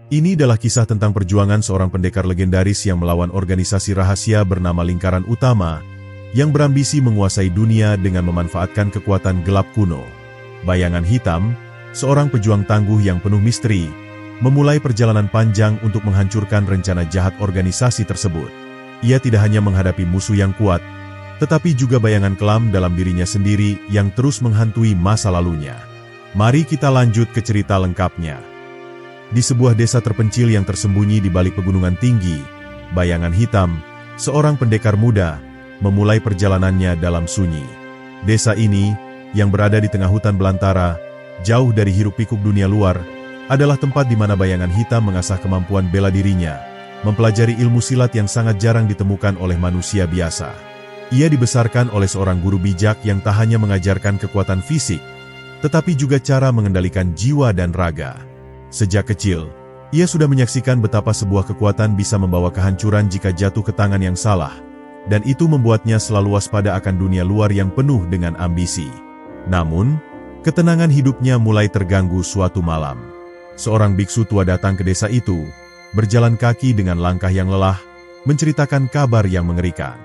Ini adalah kisah tentang perjuangan seorang pendekar legendaris yang melawan organisasi rahasia bernama Lingkaran Utama, yang berambisi menguasai dunia dengan memanfaatkan kekuatan gelap kuno. Bayangan Hitam, seorang pejuang tangguh yang penuh misteri, memulai perjalanan panjang untuk menghancurkan rencana jahat organisasi tersebut. Ia tidak hanya menghadapi musuh yang kuat, tetapi juga bayangan kelam dalam dirinya sendiri yang terus menghantui masa lalunya. Mari kita lanjut ke cerita lengkapnya. Di sebuah desa terpencil yang tersembunyi di balik pegunungan tinggi, Bayangan Hitam, seorang pendekar muda, memulai perjalanannya dalam sunyi. Desa ini, yang berada di tengah hutan belantara, jauh dari hiruk-pikuk dunia luar, adalah tempat di mana Bayangan Hitam mengasah kemampuan bela dirinya, mempelajari ilmu silat yang sangat jarang ditemukan oleh manusia biasa. Ia dibesarkan oleh seorang guru bijak yang tak hanya mengajarkan kekuatan fisik, tetapi juga cara mengendalikan jiwa dan raga. Sejak kecil, ia sudah menyaksikan betapa sebuah kekuatan bisa membawa kehancuran jika jatuh ke tangan yang salah, dan itu membuatnya selalu waspada akan dunia luar yang penuh dengan ambisi. Namun, ketenangan hidupnya mulai terganggu suatu malam. Seorang biksu tua datang ke desa itu, berjalan kaki dengan langkah yang lelah, menceritakan kabar yang mengerikan.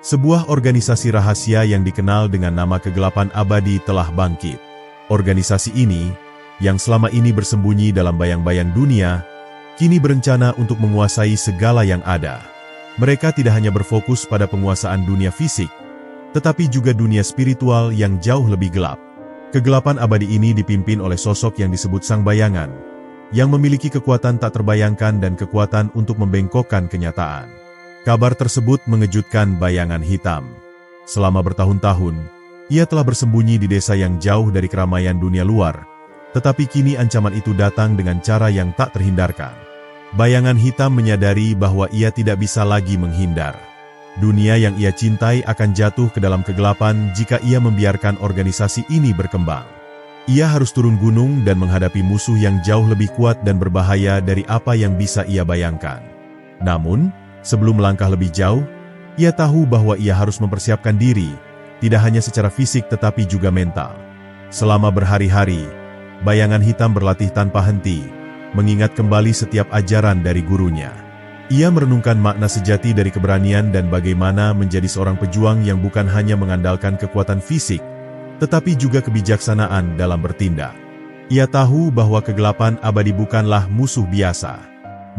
Sebuah organisasi rahasia yang dikenal dengan nama Kegelapan Abadi telah bangkit. Organisasi ini, yang selama ini bersembunyi dalam bayang-bayang dunia, kini berencana untuk menguasai segala yang ada. Mereka tidak hanya berfokus pada penguasaan dunia fisik, tetapi juga dunia spiritual yang jauh lebih gelap. Kegelapan abadi ini dipimpin oleh sosok yang disebut Sang Bayangan, yang memiliki kekuatan tak terbayangkan dan kekuatan untuk membengkokkan kenyataan. Kabar tersebut mengejutkan Bayangan Hitam. Selama bertahun-tahun, ia telah bersembunyi di desa yang jauh dari keramaian dunia luar, tetapi kini ancaman itu datang dengan cara yang tak terhindarkan. Bayangan Hitam menyadari bahwa ia tidak bisa lagi menghindar. Dunia yang ia cintai akan jatuh ke dalam kegelapan jika ia membiarkan organisasi ini berkembang. Ia harus turun gunung dan menghadapi musuh yang jauh lebih kuat dan berbahaya dari apa yang bisa ia bayangkan. Namun, sebelum melangkah lebih jauh, ia tahu bahwa ia harus mempersiapkan diri, tidak hanya secara fisik tetapi juga mental. Selama berhari-hari, Bayangan Hitam berlatih tanpa henti, mengingat kembali setiap ajaran dari gurunya. Ia merenungkan makna sejati dari keberanian dan bagaimana menjadi seorang pejuang yang bukan hanya mengandalkan kekuatan fisik, tetapi juga kebijaksanaan dalam bertindak. Ia tahu bahwa kegelapan abadi bukanlah musuh biasa.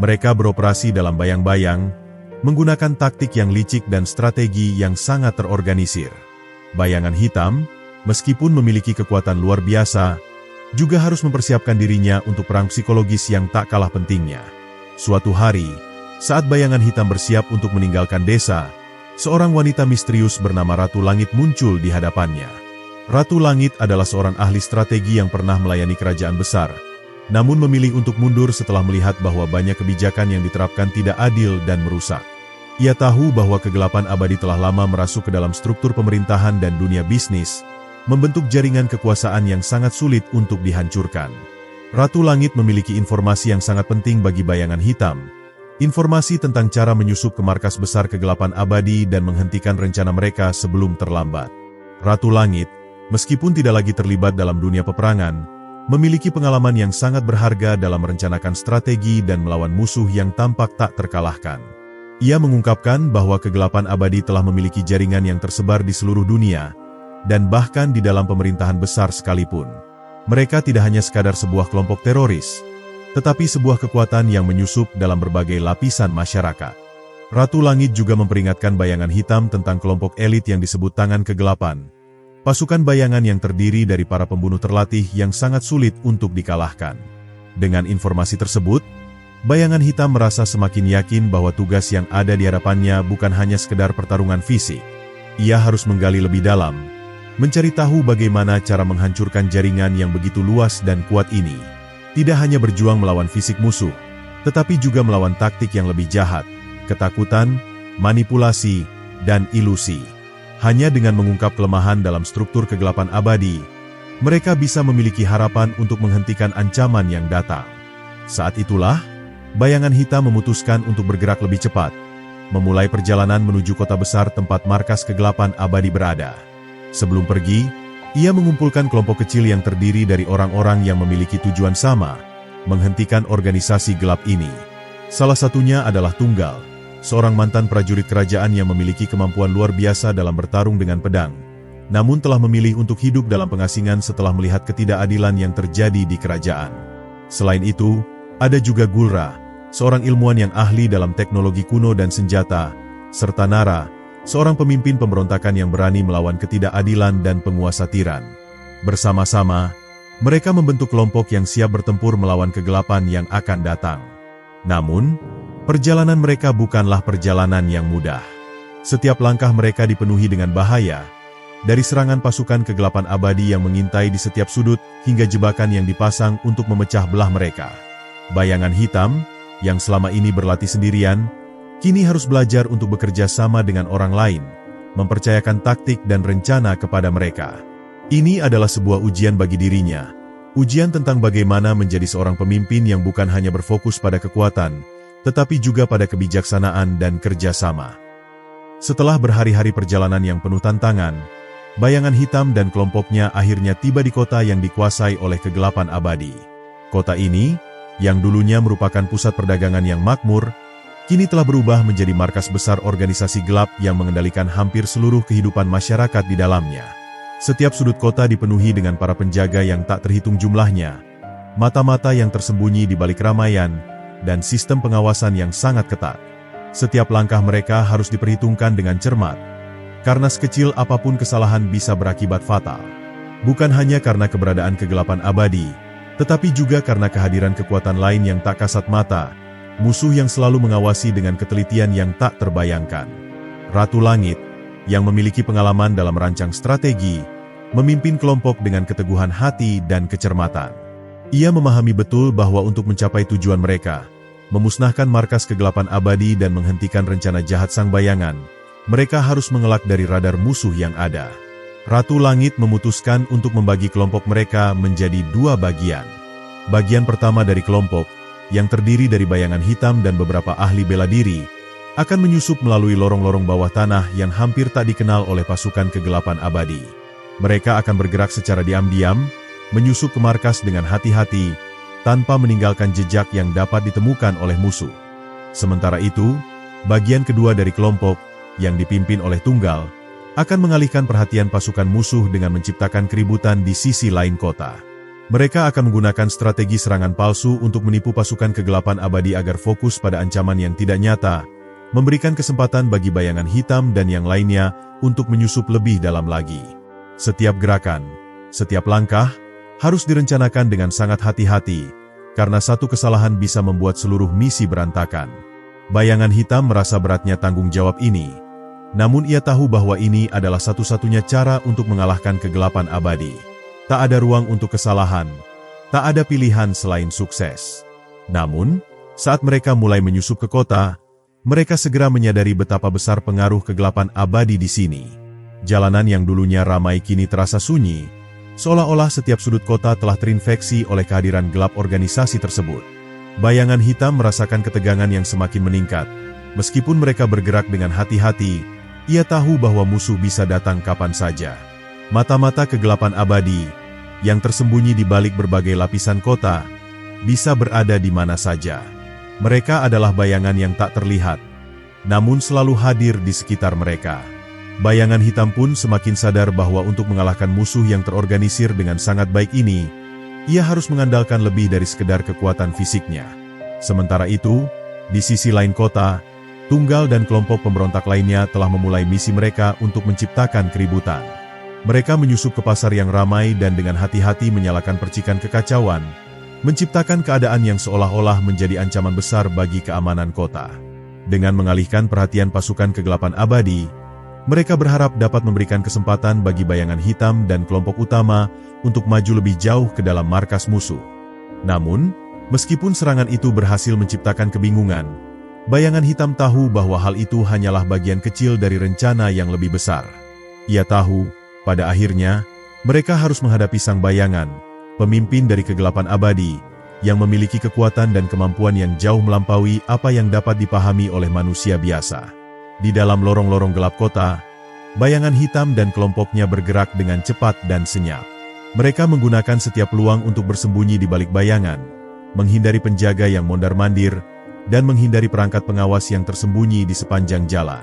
Mereka beroperasi dalam bayang-bayang, menggunakan taktik yang licik dan strategi yang sangat terorganisir. Bayangan Hitam, meskipun memiliki kekuatan luar biasa, juga harus mempersiapkan dirinya untuk perang psikologis yang tak kalah pentingnya. Suatu hari, saat Bayangan Hitam bersiap untuk meninggalkan desa, seorang wanita misterius bernama Ratu Langit muncul di hadapannya. Ratu Langit adalah seorang ahli strategi yang pernah melayani kerajaan besar, namun memilih untuk mundur setelah melihat bahwa banyak kebijakan yang diterapkan tidak adil dan merusak. Ia tahu bahwa kegelapan abadi telah lama merasuk ke dalam struktur pemerintahan dan dunia bisnis, membentuk jaringan kekuasaan yang sangat sulit untuk dihancurkan. Ratu Langit memiliki informasi yang sangat penting bagi Bayangan Hitam, informasi tentang cara menyusup ke markas besar kegelapan abadi dan menghentikan rencana mereka sebelum terlambat. Ratu Langit, meskipun tidak lagi terlibat dalam dunia peperangan, memiliki pengalaman yang sangat berharga dalam merencanakan strategi dan melawan musuh yang tampak tak terkalahkan. Ia mengungkapkan bahwa kegelapan abadi telah memiliki jaringan yang tersebar di seluruh dunia, dan bahkan di dalam pemerintahan besar sekalipun. Mereka tidak hanya sekadar sebuah kelompok teroris, tetapi sebuah kekuatan yang menyusup dalam berbagai lapisan masyarakat. Ratu Langit juga memperingatkan Bayangan Hitam tentang kelompok elit yang disebut Tangan Kegelapan. Pasukan bayangan yang terdiri dari para pembunuh terlatih yang sangat sulit untuk dikalahkan. Dengan informasi tersebut, Bayangan Hitam merasa semakin yakin bahwa tugas yang ada di hadapannya bukan hanya sekedar pertarungan fisik. Ia harus menggali lebih dalam, mencari tahu bagaimana cara menghancurkan jaringan yang begitu luas dan kuat ini. Tidak hanya berjuang melawan fisik musuh, tetapi juga melawan taktik yang lebih jahat, ketakutan, manipulasi, dan ilusi. Hanya dengan mengungkap kelemahan dalam struktur kegelapan abadi, mereka bisa memiliki harapan untuk menghentikan ancaman yang datang. Saat itulah, Bayangan Hitam memutuskan untuk bergerak lebih cepat, memulai perjalanan menuju kota besar tempat markas kegelapan abadi berada. Sebelum pergi, ia mengumpulkan kelompok kecil yang terdiri dari orang-orang yang memiliki tujuan sama, menghentikan organisasi gelap ini. Salah satunya adalah Tunggal, seorang mantan prajurit kerajaan yang memiliki kemampuan luar biasa dalam bertarung dengan pedang, namun telah memilih untuk hidup dalam pengasingan setelah melihat ketidakadilan yang terjadi di kerajaan. Selain itu, ada juga Gulra, seorang ilmuwan yang ahli dalam teknologi kuno dan senjata, serta Nara, seorang pemimpin pemberontakan yang berani melawan ketidakadilan dan penguasa tiran. Bersama-sama, mereka membentuk kelompok yang siap bertempur melawan kegelapan yang akan datang. Namun, perjalanan mereka bukanlah perjalanan yang mudah. Setiap langkah mereka dipenuhi dengan bahaya, dari serangan pasukan kegelapan abadi yang mengintai di setiap sudut hingga jebakan yang dipasang untuk memecah belah mereka. Bayangan hitam, yang selama ini berlatih sendirian, kini harus belajar untuk bekerja sama dengan orang lain, mempercayakan taktik dan rencana kepada mereka. Ini adalah sebuah ujian bagi dirinya, ujian tentang bagaimana menjadi seorang pemimpin yang bukan hanya berfokus pada kekuatan, tetapi juga pada kebijaksanaan dan kerjasama. Setelah berhari-hari perjalanan yang penuh tantangan, bayangan hitam dan kelompoknya akhirnya tiba di kota yang dikuasai oleh kegelapan abadi. Kota ini, yang dulunya merupakan pusat perdagangan yang makmur, kini telah berubah menjadi markas besar organisasi gelap yang mengendalikan hampir seluruh kehidupan masyarakat di dalamnya. Setiap sudut kota dipenuhi dengan para penjaga yang tak terhitung jumlahnya, mata-mata yang tersembunyi di balik keramaian, dan sistem pengawasan yang sangat ketat. Setiap langkah mereka harus diperhitungkan dengan cermat, karena sekecil apapun kesalahan bisa berakibat fatal. Bukan hanya karena keberadaan kegelapan abadi, tetapi juga karena kehadiran kekuatan lain yang tak kasat mata, musuh yang selalu mengawasi dengan ketelitian yang tak terbayangkan. Ratu Langit, yang memiliki pengalaman dalam merancang strategi, memimpin kelompok dengan keteguhan hati dan kecermatan. Ia memahami betul bahwa untuk mencapai tujuan mereka, memusnahkan markas kegelapan abadi dan menghentikan rencana jahat sang bayangan, mereka harus mengelak dari radar musuh yang ada. Ratu Langit memutuskan untuk membagi kelompok mereka menjadi dua bagian. Bagian pertama dari kelompok, yang terdiri dari bayangan hitam dan beberapa ahli bela diri, akan menyusup melalui lorong-lorong bawah tanah yang hampir tak dikenal oleh pasukan kegelapan abadi. Mereka akan bergerak secara diam-diam, menyusup ke markas dengan hati-hati, tanpa meninggalkan jejak yang dapat ditemukan oleh musuh. Sementara itu, bagian kedua dari kelompok, yang dipimpin oleh Tunggal, akan mengalihkan perhatian pasukan musuh dengan menciptakan keributan di sisi lain kota. Mereka akan menggunakan strategi serangan palsu untuk menipu pasukan kegelapan abadi agar fokus pada ancaman yang tidak nyata, memberikan kesempatan bagi bayangan hitam dan yang lainnya untuk menyusup lebih dalam lagi. Setiap gerakan, setiap langkah, harus direncanakan dengan sangat hati-hati, karena satu kesalahan bisa membuat seluruh misi berantakan. Bayangan hitam merasa beratnya tanggung jawab ini, namun ia tahu bahwa ini adalah satu-satunya cara untuk mengalahkan kegelapan abadi. Tak ada ruang untuk kesalahan, tak ada pilihan selain sukses. Namun, saat mereka mulai menyusup ke kota, mereka segera menyadari betapa besar pengaruh kegelapan abadi di sini. Jalanan yang dulunya ramai kini terasa sunyi, seolah-olah setiap sudut kota telah terinfeksi oleh kehadiran gelap organisasi tersebut. Bayangan hitam merasakan ketegangan yang semakin meningkat. Meskipun mereka bergerak dengan hati-hati, ia tahu bahwa musuh bisa datang kapan saja. Mata-mata kegelapan abadi, yang tersembunyi di balik berbagai lapisan kota, bisa berada di mana saja. Mereka adalah bayangan yang tak terlihat, namun selalu hadir di sekitar mereka. Bayangan hitam pun semakin sadar bahwa untuk mengalahkan musuh yang terorganisir dengan sangat baik ini, ia harus mengandalkan lebih dari sekedar kekuatan fisiknya. Sementara itu, di sisi lain kota, Tunggal dan kelompok pemberontak lainnya telah memulai misi mereka untuk menciptakan keributan. Mereka menyusup ke pasar yang ramai dan dengan hati-hati menyalakan percikan kekacauan, menciptakan keadaan yang seolah-olah menjadi ancaman besar bagi keamanan kota. Dengan mengalihkan perhatian pasukan kegelapan abadi, mereka berharap dapat memberikan kesempatan bagi bayangan hitam dan kelompok utama untuk maju lebih jauh ke dalam markas musuh. Namun, meskipun serangan itu berhasil menciptakan kebingungan, bayangan hitam tahu bahwa hal itu hanyalah bagian kecil dari rencana yang lebih besar. Ia tahu, pada akhirnya, mereka harus menghadapi sang bayangan, pemimpin dari kegelapan abadi, yang memiliki kekuatan dan kemampuan yang jauh melampaui apa yang dapat dipahami oleh manusia biasa. Di dalam lorong-lorong gelap kota, bayangan hitam dan kelompoknya bergerak dengan cepat dan senyap. Mereka menggunakan setiap peluang untuk bersembunyi di balik bayangan, menghindari penjaga yang mondar-mandir, dan menghindari perangkat pengawas yang tersembunyi di sepanjang jalan.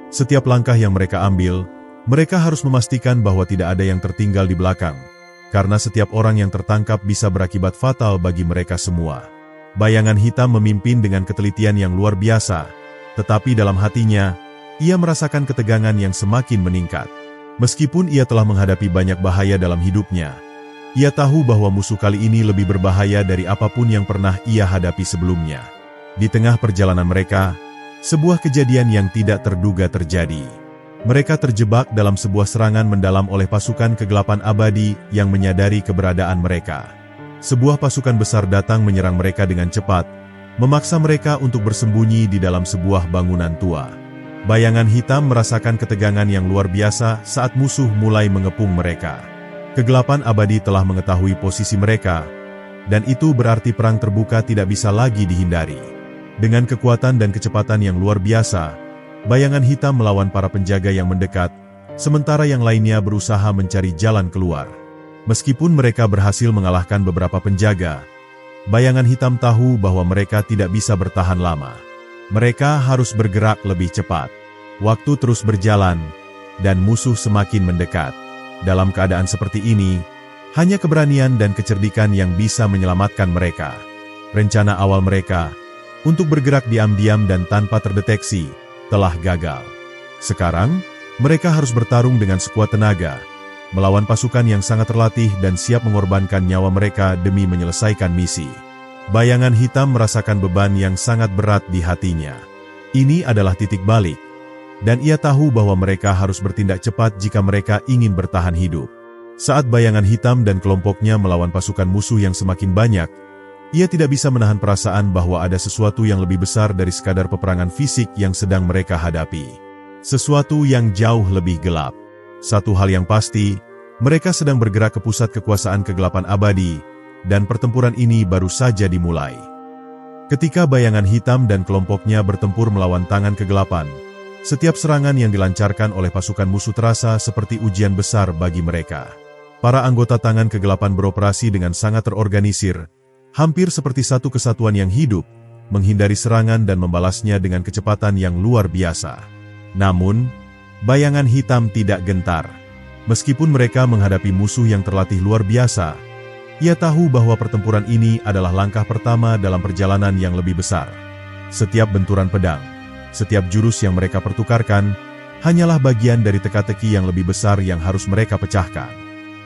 Setiap langkah yang mereka ambil, mereka harus memastikan bahwa tidak ada yang tertinggal di belakang, karena setiap orang yang tertangkap bisa berakibat fatal bagi mereka semua. Bayangan hitam memimpin dengan ketelitian yang luar biasa, tetapi dalam hatinya, ia merasakan ketegangan yang semakin meningkat. Meskipun ia telah menghadapi banyak bahaya dalam hidupnya, ia tahu bahwa musuh kali ini lebih berbahaya dari apapun yang pernah ia hadapi sebelumnya. Di tengah perjalanan mereka, sebuah kejadian yang tidak terduga terjadi. Mereka terjebak dalam sebuah serangan mendalam oleh pasukan kegelapan abadi yang menyadari keberadaan mereka. Sebuah pasukan besar datang menyerang mereka dengan cepat, memaksa mereka untuk bersembunyi di dalam sebuah bangunan tua. Bayangan hitam merasakan ketegangan yang luar biasa saat musuh mulai mengepung mereka. Kegelapan abadi telah mengetahui posisi mereka, dan itu berarti perang terbuka tidak bisa lagi dihindari. Dengan kekuatan dan kecepatan yang luar biasa, bayangan hitam melawan para penjaga yang mendekat, sementara yang lainnya berusaha mencari jalan keluar. Meskipun mereka berhasil mengalahkan beberapa penjaga, bayangan hitam tahu bahwa mereka tidak bisa bertahan lama. Mereka harus bergerak lebih cepat. Waktu terus berjalan, dan musuh semakin mendekat. Dalam keadaan seperti ini, hanya keberanian dan kecerdikan yang bisa menyelamatkan mereka. Rencana awal mereka untuk bergerak diam-diam dan tanpa terdeteksi telah gagal. Sekarang, mereka harus bertarung dengan sekuat tenaga, melawan pasukan yang sangat terlatih dan siap mengorbankan nyawa mereka demi menyelesaikan misi. Bayangan hitam merasakan beban yang sangat berat di hatinya. Ini adalah titik balik, dan ia tahu bahwa mereka harus bertindak cepat jika mereka ingin bertahan hidup. Saat bayangan hitam dan kelompoknya melawan pasukan musuh yang semakin banyak, ia tidak bisa menahan perasaan bahwa ada sesuatu yang lebih besar dari sekadar peperangan fisik yang sedang mereka hadapi. Sesuatu yang jauh lebih gelap. Satu hal yang pasti, mereka sedang bergerak ke pusat kekuasaan kegelapan abadi, dan pertempuran ini baru saja dimulai. Ketika bayangan hitam dan kelompoknya bertempur melawan tangan kegelapan, setiap serangan yang dilancarkan oleh pasukan musuh terasa seperti ujian besar bagi mereka. Para anggota tangan kegelapan beroperasi dengan sangat terorganisir, hampir seperti satu kesatuan yang hidup, menghindari serangan dan membalasnya dengan kecepatan yang luar biasa. Namun, bayangan hitam tidak gentar. Meskipun mereka menghadapi musuh yang terlatih luar biasa, ia tahu bahwa pertempuran ini adalah langkah pertama dalam perjalanan yang lebih besar. Setiap benturan pedang, setiap jurus yang mereka pertukarkan, hanyalah bagian dari teka-teki yang lebih besar yang harus mereka pecahkan.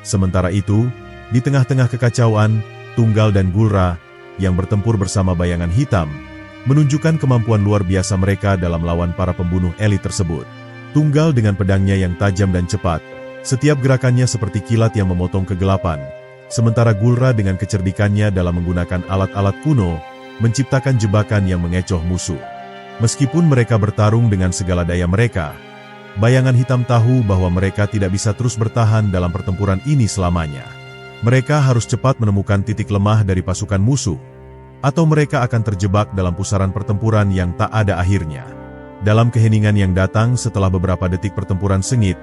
Sementara itu, di tengah-tengah kekacauan, Tunggal dan Gulra, yang bertempur bersama bayangan hitam, menunjukkan kemampuan luar biasa mereka dalam melawan para pembunuh elit tersebut. Tunggal dengan pedangnya yang tajam dan cepat, setiap gerakannya seperti kilat yang memotong kegelapan, sementara Gulra dengan kecerdikannya dalam menggunakan alat-alat kuno, menciptakan jebakan yang mengecoh musuh. Meskipun mereka bertarung dengan segala daya mereka, bayangan hitam tahu bahwa mereka tidak bisa terus bertahan dalam pertempuran ini selamanya. Mereka harus cepat menemukan titik lemah dari pasukan musuh, atau mereka akan terjebak dalam pusaran pertempuran yang tak ada akhirnya. Dalam keheningan yang datang setelah beberapa detik pertempuran sengit,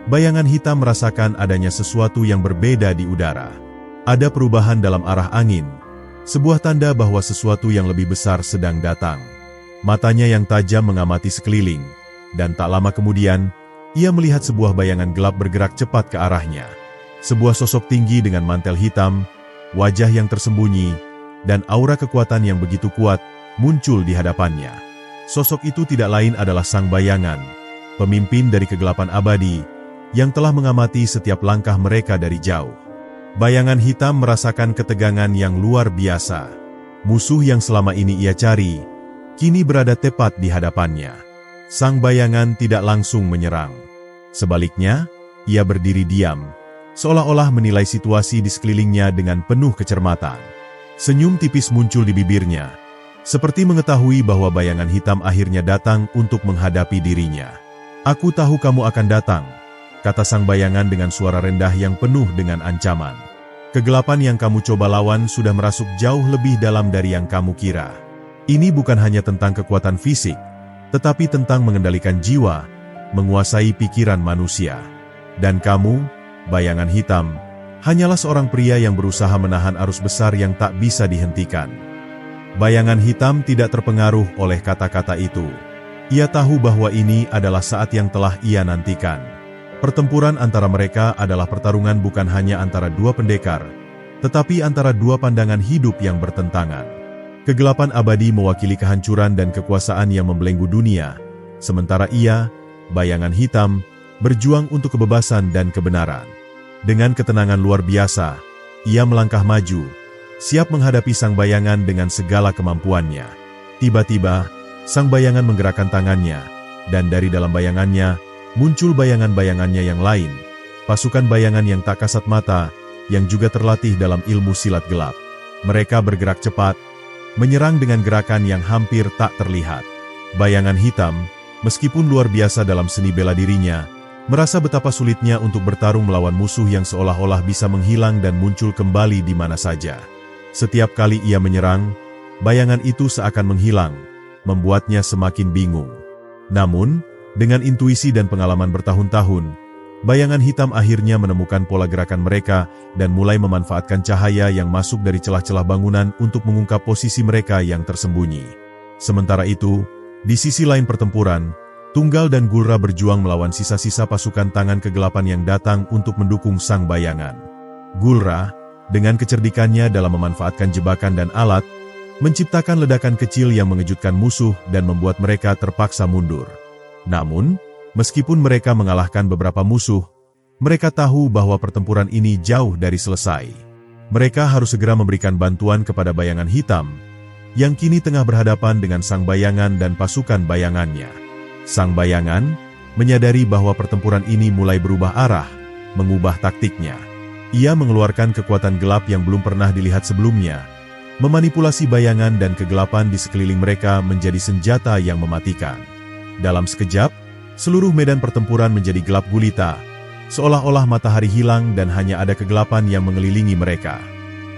bayangan hitam merasakan adanya sesuatu yang berbeda di udara. Ada perubahan dalam arah angin, sebuah tanda bahwa sesuatu yang lebih besar sedang datang. Matanya yang tajam mengamati sekeliling, dan tak lama kemudian, ia melihat sebuah bayangan gelap bergerak cepat ke arahnya. Sebuah sosok tinggi dengan mantel hitam, wajah yang tersembunyi, dan aura kekuatan yang begitu kuat muncul di hadapannya. Sosok itu tidak lain adalah Sang Bayangan, pemimpin dari kegelapan abadi, yang telah mengamati setiap langkah mereka dari jauh. Bayangan hitam merasakan ketegangan yang luar biasa. Musuh yang selama ini ia cari, kini berada tepat di hadapannya. Sang Bayangan tidak langsung menyerang. Sebaliknya, ia berdiri diam, seolah-olah menilai situasi di sekelilingnya dengan penuh kecermatan. Senyum tipis muncul di bibirnya, seperti mengetahui bahwa bayangan hitam akhirnya datang untuk menghadapi dirinya. "Aku tahu kamu akan datang," kata Sang Bayangan dengan suara rendah yang penuh dengan ancaman. "Kegelapan yang kamu coba lawan sudah merasuk jauh lebih dalam dari yang kamu kira. Ini bukan hanya tentang kekuatan fisik, tetapi tentang mengendalikan jiwa, menguasai pikiran manusia. Dan kamu, bayangan hitam, Hanyalah seorang pria yang berusaha menahan arus besar yang tak bisa dihentikan. Bayangan hitam tidak terpengaruh oleh kata-kata itu. Ia tahu bahwa ini adalah saat yang telah ia nantikan. Pertempuran antara mereka adalah pertarungan bukan hanya antara dua pendekar, tetapi antara dua pandangan hidup yang bertentangan. Kegelapan abadi mewakili kehancuran dan kekuasaan yang membelenggu dunia, sementara ia, bayangan hitam, berjuang untuk kebebasan dan kebenaran. Dengan ketenangan luar biasa, ia melangkah maju, siap menghadapi sang bayangan dengan segala kemampuannya. Tiba-tiba, sang bayangan menggerakkan tangannya, dan dari dalam bayangannya, muncul bayangan-bayangannya yang lain, pasukan bayangan yang tak kasat mata, yang juga terlatih dalam ilmu silat gelap. Mereka bergerak cepat, menyerang dengan gerakan yang hampir tak terlihat. Bayangan hitam, meskipun luar biasa dalam seni bela dirinya, merasa betapa sulitnya untuk bertarung melawan musuh yang seolah-olah bisa menghilang dan muncul kembali di mana saja. Setiap kali ia menyerang, bayangan itu seakan menghilang, membuatnya semakin bingung. Namun, dengan intuisi dan pengalaman bertahun-tahun, bayangan hitam akhirnya menemukan pola gerakan mereka dan mulai memanfaatkan cahaya yang masuk dari celah-celah bangunan untuk mengungkap posisi mereka yang tersembunyi. Sementara itu, di sisi lain pertempuran, Tunggal dan Gulra berjuang melawan sisa-sisa pasukan tangan kegelapan yang datang untuk mendukung sang bayangan. Gulra, dengan kecerdikannya dalam memanfaatkan jebakan dan alat, menciptakan ledakan kecil yang mengejutkan musuh dan membuat mereka terpaksa mundur. Namun, meskipun mereka mengalahkan beberapa musuh, mereka tahu bahwa pertempuran ini jauh dari selesai. Mereka harus segera memberikan bantuan kepada bayangan hitam, yang kini tengah berhadapan dengan sang bayangan dan pasukan bayangannya. Sang bayangan menyadari bahwa pertempuran ini mulai berubah arah, mengubah taktiknya. Ia mengeluarkan kekuatan gelap yang belum pernah dilihat sebelumnya, memanipulasi bayangan dan kegelapan di sekeliling mereka menjadi senjata yang mematikan. Dalam sekejap, seluruh medan pertempuran menjadi gelap gulita, seolah-olah matahari hilang dan hanya ada kegelapan yang mengelilingi mereka.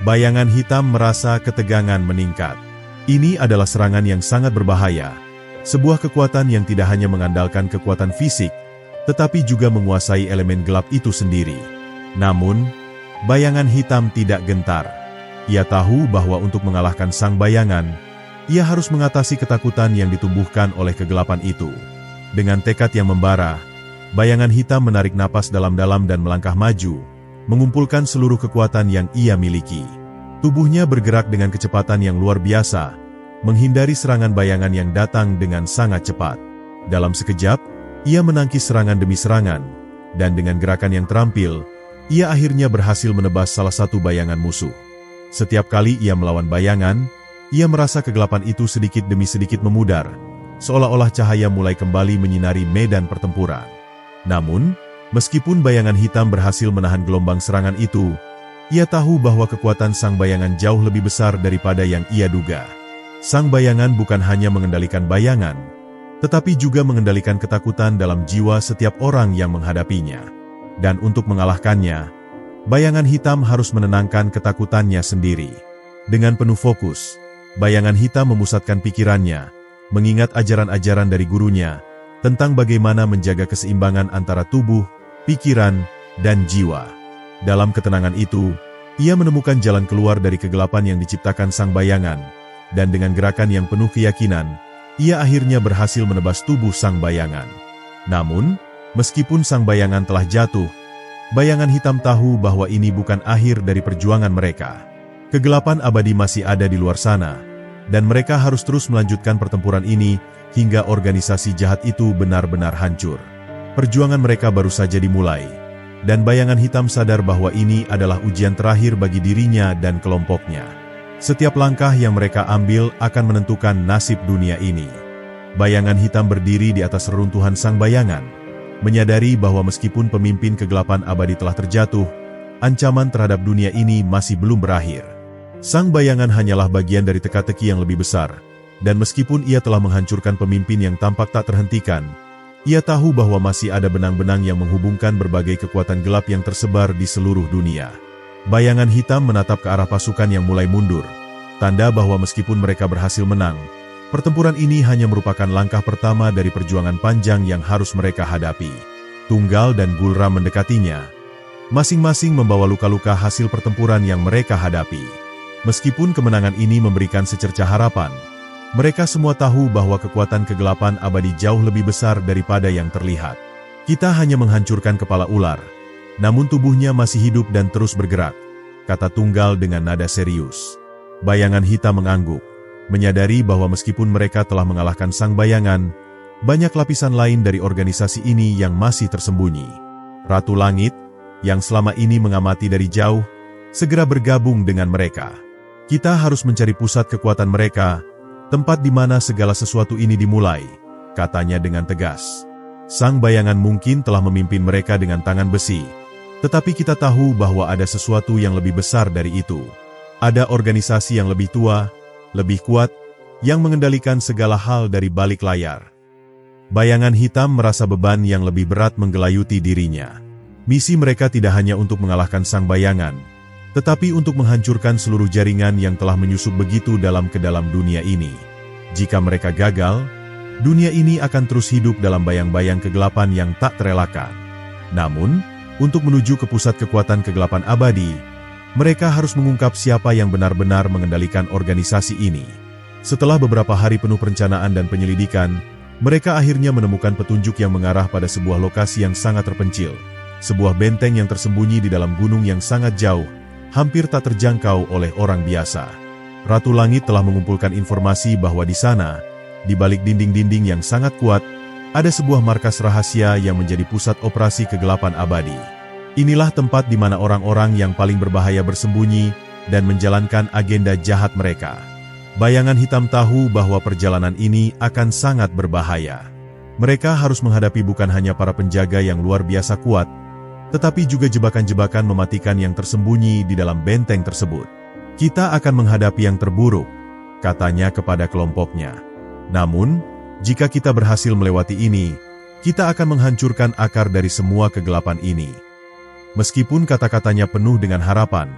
Bayangan hitam merasa ketegangan meningkat. Ini adalah serangan yang sangat berbahaya. Sebuah kekuatan yang tidak hanya mengandalkan kekuatan fisik, tetapi juga menguasai elemen gelap itu sendiri. Namun, bayangan hitam tidak gentar. Ia tahu bahwa untuk mengalahkan sang bayangan, ia harus mengatasi ketakutan yang ditumbuhkan oleh kegelapan itu. Dengan tekad yang membara, bayangan hitam menarik napas dalam-dalam dan melangkah maju, mengumpulkan seluruh kekuatan yang ia miliki. Tubuhnya bergerak dengan kecepatan yang luar biasa, menghindari serangan bayangan yang datang dengan sangat cepat. Dalam sekejap, ia menangkis serangan demi serangan, dan dengan gerakan yang terampil, ia akhirnya berhasil menebas salah satu bayangan musuh. Setiap kali ia melawan bayangan, ia merasa kegelapan itu sedikit demi sedikit memudar, seolah-olah cahaya mulai kembali menyinari medan pertempuran. Namun, meskipun bayangan hitam berhasil menahan gelombang serangan itu, ia tahu bahwa kekuatan sang bayangan jauh lebih besar daripada yang ia duga. Sang bayangan bukan hanya mengendalikan bayangan, tetapi juga mengendalikan ketakutan dalam jiwa setiap orang yang menghadapinya. Dan untuk mengalahkannya, bayangan hitam harus menenangkan ketakutannya sendiri. Dengan penuh fokus, bayangan hitam memusatkan pikirannya, mengingat ajaran-ajaran dari gurunya, tentang bagaimana menjaga keseimbangan antara tubuh, pikiran, dan jiwa. Dalam ketenangan itu, ia menemukan jalan keluar dari kegelapan yang diciptakan sang bayangan, dan dengan gerakan yang penuh keyakinan, ia akhirnya berhasil menebas tubuh sang bayangan. Namun, meskipun sang bayangan telah jatuh, bayangan hitam tahu bahwa ini bukan akhir dari perjuangan mereka. Kegelapan abadi masih ada di luar sana, dan mereka harus terus melanjutkan pertempuran ini hingga organisasi jahat itu benar-benar hancur. Perjuangan mereka baru saja dimulai, dan bayangan hitam sadar bahwa ini adalah ujian terakhir bagi dirinya dan kelompoknya. Setiap langkah yang mereka ambil akan menentukan nasib dunia ini. Bayangan hitam berdiri di atas reruntuhan sang bayangan, menyadari bahwa meskipun pemimpin kegelapan abadi telah terjatuh, ancaman terhadap dunia ini masih belum berakhir. Sang bayangan hanyalah bagian dari teka-teki yang lebih besar, dan meskipun ia telah menghancurkan pemimpin yang tampak tak terhentikan, ia tahu bahwa masih ada benang-benang yang menghubungkan berbagai kekuatan gelap yang tersebar di seluruh dunia. Bayangan hitam menatap ke arah pasukan yang mulai mundur, tanda bahwa meskipun mereka berhasil menang, pertempuran ini hanya merupakan langkah pertama dari perjuangan panjang yang harus mereka hadapi. Tunggal dan Gulra mendekatinya, Masing-masing membawa luka-luka hasil pertempuran yang mereka hadapi. Meskipun kemenangan ini memberikan secercah harapan, mereka semua tahu bahwa kekuatan kegelapan abadi jauh lebih besar daripada yang terlihat. Kita hanya menghancurkan kepala ular, namun tubuhnya masih hidup dan terus bergerak, kata Tunggal dengan nada serius. Bayangan hitam mengangguk, menyadari bahwa meskipun mereka telah mengalahkan sang bayangan, banyak lapisan lain dari organisasi ini yang masih tersembunyi. Ratu Langit, yang selama ini mengamati dari jauh, segera bergabung dengan mereka. Kita harus mencari pusat kekuatan mereka, tempat di mana segala sesuatu ini dimulai, katanya dengan tegas. Sang bayangan mungkin telah memimpin mereka dengan tangan besi, tetapi kita tahu bahwa ada sesuatu yang lebih besar dari itu. Ada organisasi yang lebih tua, lebih kuat, yang mengendalikan segala hal dari balik layar. Bayangan hitam merasa beban yang lebih berat menggelayuti dirinya. Misi mereka tidak hanya untuk mengalahkan sang bayangan, tetapi untuk menghancurkan seluruh jaringan yang telah menyusup begitu dalam ke dalam dunia ini. Jika mereka gagal, dunia ini akan terus hidup dalam bayang-bayang kegelapan yang tak terelakkan. Namun, untuk menuju ke pusat kekuatan kegelapan abadi, mereka harus mengungkap siapa yang benar-benar mengendalikan organisasi ini. Setelah beberapa hari penuh perencanaan dan penyelidikan, mereka akhirnya menemukan petunjuk yang mengarah pada sebuah lokasi yang sangat terpencil. Sebuah benteng yang tersembunyi di dalam gunung yang sangat jauh, hampir tak terjangkau oleh orang biasa. Ratu Langit telah mengumpulkan informasi bahwa di sana, di balik dinding-dinding yang sangat kuat, ada sebuah markas rahasia yang menjadi pusat operasi kegelapan abadi. Inilah tempat di mana orang-orang yang paling berbahaya bersembunyi dan menjalankan agenda jahat mereka. Bayangan hitam tahu bahwa perjalanan ini akan sangat berbahaya. Mereka harus menghadapi bukan hanya para penjaga yang luar biasa kuat, tetapi juga jebakan-jebakan mematikan yang tersembunyi di dalam benteng tersebut. Kita akan menghadapi yang terburuk, katanya kepada kelompoknya. Namun, jika kita berhasil melewati ini, kita akan menghancurkan akar dari semua kegelapan ini. Meskipun kata-katanya penuh dengan harapan,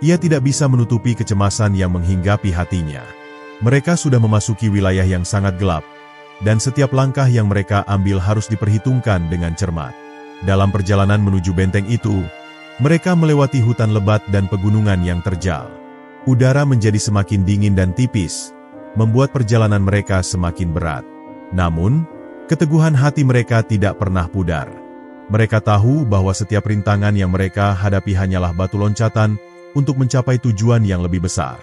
ia tidak bisa menutupi kecemasan yang menghinggapi hatinya. Mereka sudah memasuki wilayah yang sangat gelap, dan setiap langkah yang mereka ambil harus diperhitungkan dengan cermat. Dalam perjalanan menuju benteng itu, mereka melewati hutan lebat dan pegunungan yang terjal. Udara menjadi semakin dingin dan tipis, membuat perjalanan mereka semakin berat. Namun, keteguhan hati mereka tidak pernah pudar. Mereka tahu bahwa setiap rintangan yang mereka hadapi hanyalah batu loncatan untuk mencapai tujuan yang lebih besar.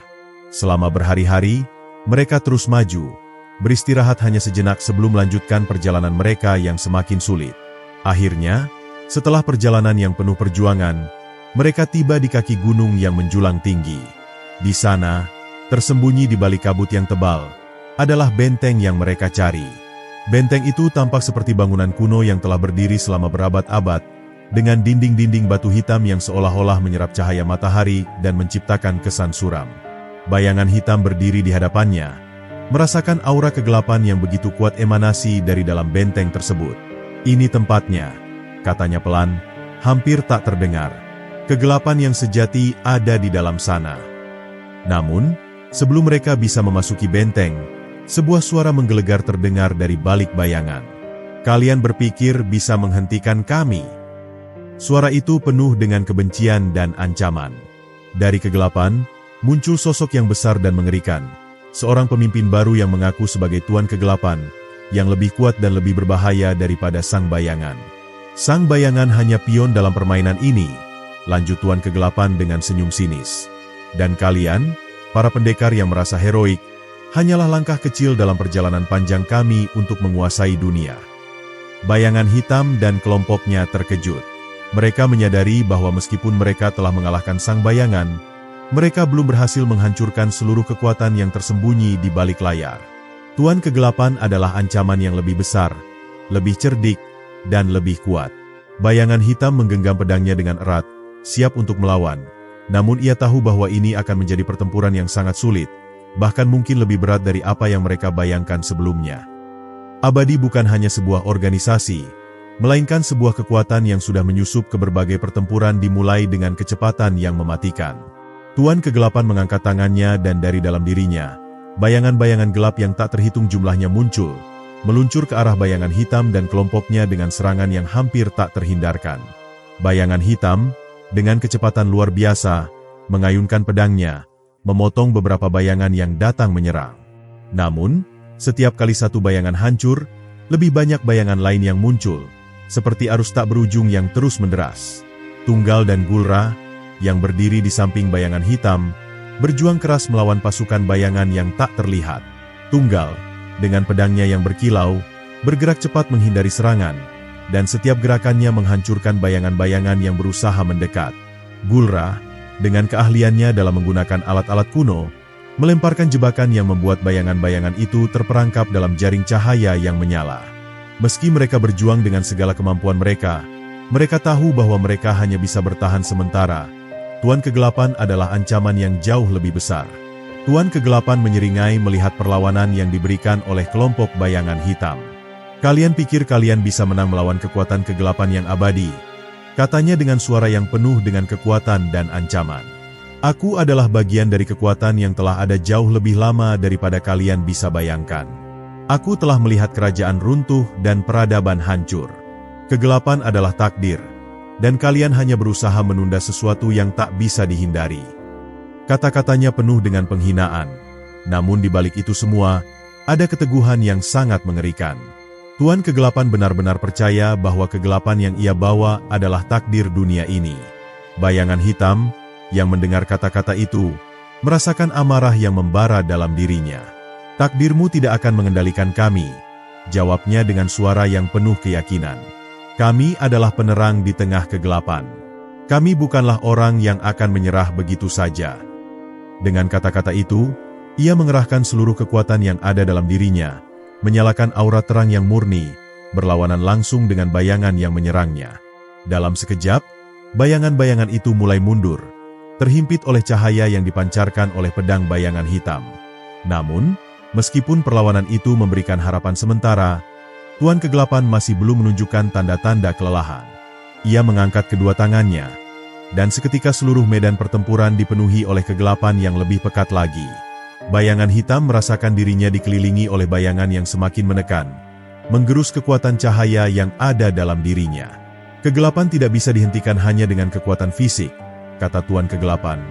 Selama berhari-hari, mereka terus maju, beristirahat hanya sejenak sebelum melanjutkan perjalanan mereka yang semakin sulit. Akhirnya, setelah perjalanan yang penuh perjuangan, mereka tiba di kaki gunung yang menjulang tinggi. Di sana, tersembunyi di balik kabut yang tebal, adalah benteng yang mereka cari. Benteng itu tampak seperti bangunan kuno yang telah berdiri selama berabad-abad, dengan dinding-dinding batu hitam yang seolah-olah menyerap cahaya matahari dan menciptakan kesan suram. Bayangan hitam berdiri di hadapannya, merasakan aura kegelapan yang begitu kuat emanasi dari dalam benteng tersebut. Ini tempatnya, katanya pelan, hampir tak terdengar. Kegelapan yang sejati ada di dalam sana. Namun, sebelum mereka bisa memasuki benteng, sebuah suara menggelegar terdengar dari balik bayangan. Kalian berpikir bisa menghentikan kami? Suara itu penuh dengan kebencian dan ancaman. Dari kegelapan, muncul sosok yang besar dan mengerikan. Seorang pemimpin baru yang mengaku sebagai Tuan Kegelapan, yang lebih kuat dan lebih berbahaya daripada sang bayangan. Sang bayangan hanya pion dalam permainan ini, lanjut Tuan Kegelapan dengan senyum sinis. Dan kalian, para pendekar yang merasa heroik, hanyalah langkah kecil dalam perjalanan panjang kami untuk menguasai dunia. Bayangan hitam dan kelompoknya terkejut. Mereka menyadari bahwa meskipun mereka telah mengalahkan sang bayangan, mereka belum berhasil menghancurkan seluruh kekuatan yang tersembunyi di balik layar. Tuan Kegelapan adalah ancaman yang lebih besar, lebih cerdik, dan lebih kuat. Bayangan hitam menggenggam pedangnya dengan erat, siap untuk melawan. Namun ia tahu bahwa ini akan menjadi pertempuran yang sangat sulit, bahkan mungkin lebih berat dari apa yang mereka bayangkan sebelumnya. Abadi bukan hanya sebuah organisasi, melainkan sebuah kekuatan yang sudah menyusup ke berbagai pertempuran dimulai dengan kecepatan yang mematikan. Tuan Kegelapan mengangkat tangannya dan dari dalam dirinya, bayangan-bayangan gelap yang tak terhitung jumlahnya muncul, meluncur ke arah bayangan hitam dan kelompoknya dengan serangan yang hampir tak terhindarkan. Bayangan hitam, Dengan kecepatan luar biasa, mengayunkan pedangnya, memotong beberapa bayangan yang datang menyerang. Namun, setiap kali satu bayangan hancur, lebih banyak bayangan lain yang muncul, seperti arus tak berujung yang terus menderas. Tunggal dan Gulra, yang berdiri di samping bayangan hitam, berjuang keras melawan pasukan bayangan yang tak terlihat. Tunggal, dengan pedangnya yang berkilau, bergerak cepat menghindari serangan, dan setiap gerakannya menghancurkan bayangan-bayangan yang berusaha mendekat. Gulra, dengan keahliannya dalam menggunakan alat-alat kuno, melemparkan jebakan yang membuat bayangan-bayangan itu terperangkap dalam jaring cahaya yang menyala. Meski mereka berjuang dengan segala kemampuan mereka tahu bahwa mereka hanya bisa bertahan sementara. Tuan Kegelapan adalah ancaman yang jauh lebih besar. Tuan Kegelapan menyeringai melihat perlawanan yang diberikan oleh kelompok bayangan hitam. "Kalian pikir kalian bisa menang melawan kekuatan kegelapan yang abadi?" katanya dengan suara yang penuh dengan kekuatan dan ancaman. "Aku adalah bagian dari kekuatan yang telah ada jauh lebih lama daripada kalian bisa bayangkan. Aku telah melihat kerajaan runtuh dan peradaban hancur. Kegelapan adalah takdir, dan kalian hanya berusaha menunda sesuatu yang tak bisa dihindari." Kata-katanya penuh dengan penghinaan. Namun di balik itu semua, ada keteguhan yang sangat mengerikan. Tuan Kegelapan benar-benar percaya bahwa kegelapan yang ia bawa adalah takdir dunia ini. Bayangan hitam, yang mendengar kata-kata itu, merasakan amarah yang membara dalam dirinya. "Takdirmu tidak akan mengendalikan kami," jawabnya dengan suara yang penuh keyakinan. "Kami adalah penerang di tengah kegelapan. Kami bukanlah orang yang akan menyerah begitu saja." Dengan kata-kata itu, ia mengerahkan seluruh kekuatan yang ada dalam dirinya, menyalakan aura terang yang murni, berlawanan langsung dengan bayangan yang menyerangnya. Dalam sekejap, bayangan-bayangan itu mulai mundur, terhimpit oleh cahaya yang dipancarkan oleh pedang bayangan hitam. Namun, meskipun perlawanan itu memberikan harapan sementara, Tuan Kegelapan masih belum menunjukkan tanda-tanda kelelahan. Ia mengangkat kedua tangannya, dan seketika seluruh medan pertempuran dipenuhi oleh kegelapan yang lebih pekat lagi. Bayangan hitam merasakan dirinya dikelilingi oleh bayangan yang semakin menekan, menggerus kekuatan cahaya yang ada dalam dirinya. "Kegelapan tidak bisa dihentikan hanya dengan kekuatan fisik," kata Tuan Kegelapan.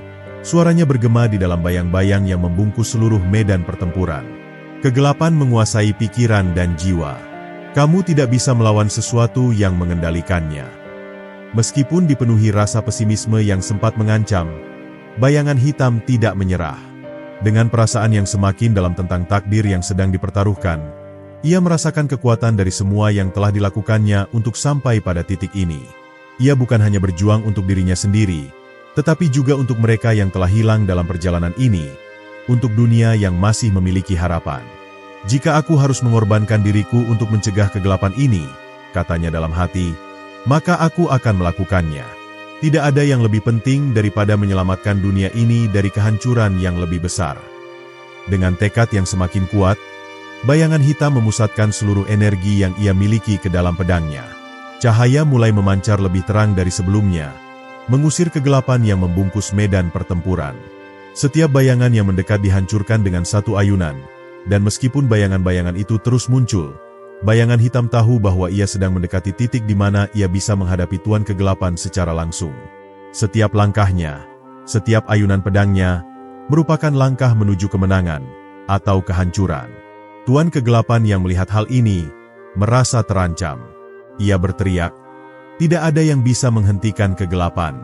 Suaranya bergema di dalam bayang-bayang yang membungkus seluruh medan pertempuran. "Kegelapan menguasai pikiran dan jiwa. Kamu tidak bisa melawan sesuatu yang mengendalikannya." Meskipun dipenuhi rasa pesimisme yang sempat mengancam, bayangan hitam tidak menyerah. Dengan perasaan yang semakin dalam tentang takdir yang sedang dipertaruhkan, ia merasakan kekuatan dari semua yang telah dilakukannya untuk sampai pada titik ini. Ia bukan hanya berjuang untuk dirinya sendiri, tetapi juga untuk mereka yang telah hilang dalam perjalanan ini, untuk dunia yang masih memiliki harapan. "Jika aku harus mengorbankan diriku untuk mencegah kegelapan ini," katanya dalam hati, "maka aku akan melakukannya. Tidak ada yang lebih penting daripada menyelamatkan dunia ini dari kehancuran yang lebih besar." Dengan tekad yang semakin kuat, bayangan hitam memusatkan seluruh energi yang ia miliki ke dalam pedangnya. Cahaya mulai memancar lebih terang dari sebelumnya, mengusir kegelapan yang membungkus medan pertempuran. Setiap bayangan yang mendekat dihancurkan dengan satu ayunan, dan meskipun bayangan-bayangan itu terus muncul, bayangan hitam tahu bahwa ia sedang mendekati titik di mana ia bisa menghadapi Tuan Kegelapan secara langsung. Setiap langkahnya, setiap ayunan pedangnya, merupakan langkah menuju kemenangan atau kehancuran. Tuan Kegelapan yang melihat hal ini, merasa terancam. Ia berteriak, "Tidak ada yang bisa menghentikan kegelapan.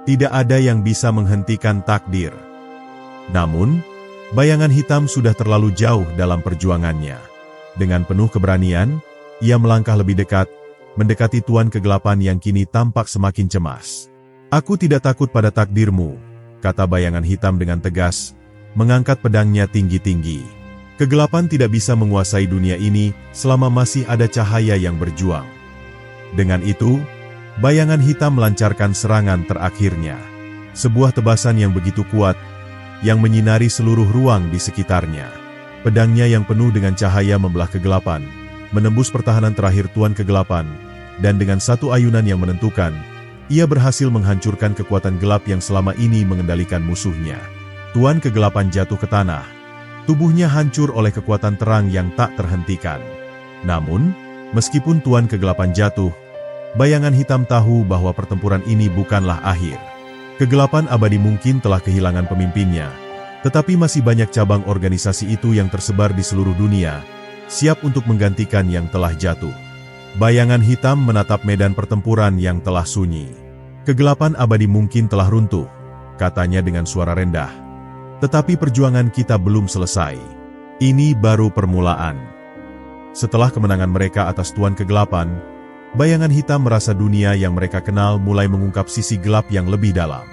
Tidak ada yang bisa menghentikan takdir." Namun, bayangan hitam sudah terlalu jauh dalam perjuangannya. Dengan penuh keberanian, ia melangkah lebih dekat, mendekati Tuan Kegelapan yang kini tampak semakin cemas. "Aku tidak takut pada takdirmu," kata bayangan hitam dengan tegas, mengangkat pedangnya tinggi-tinggi. "Kegelapan tidak bisa menguasai dunia ini selama masih ada cahaya yang berjuang." Dengan itu, bayangan hitam melancarkan serangan terakhirnya. Sebuah tebasan yang begitu kuat, yang menyinari seluruh ruang di sekitarnya. Pedangnya yang penuh dengan cahaya membelah kegelapan, menembus pertahanan terakhir Tuan Kegelapan, dan dengan satu ayunan yang menentukan, ia berhasil menghancurkan kekuatan gelap yang selama ini mengendalikan musuhnya. Tuan Kegelapan jatuh ke tanah. Tubuhnya hancur oleh kekuatan terang yang tak terhentikan. Namun, meskipun Tuan Kegelapan jatuh, Bayangan hitam tahu bahwa pertempuran ini bukanlah akhir. Kegelapan abadi mungkin telah kehilangan pemimpinnya, tetapi masih banyak cabang organisasi itu yang tersebar di seluruh dunia, siap untuk menggantikan yang telah jatuh. Bayangan hitam menatap medan pertempuran yang telah sunyi. Kegelapan abadi mungkin telah runtuh, katanya dengan suara rendah. Tetapi perjuangan kita belum selesai. Ini baru permulaan. Setelah kemenangan mereka atas Tuan Kegelapan, bayangan hitam merasa dunia yang mereka kenal mulai mengungkap sisi gelap yang lebih dalam.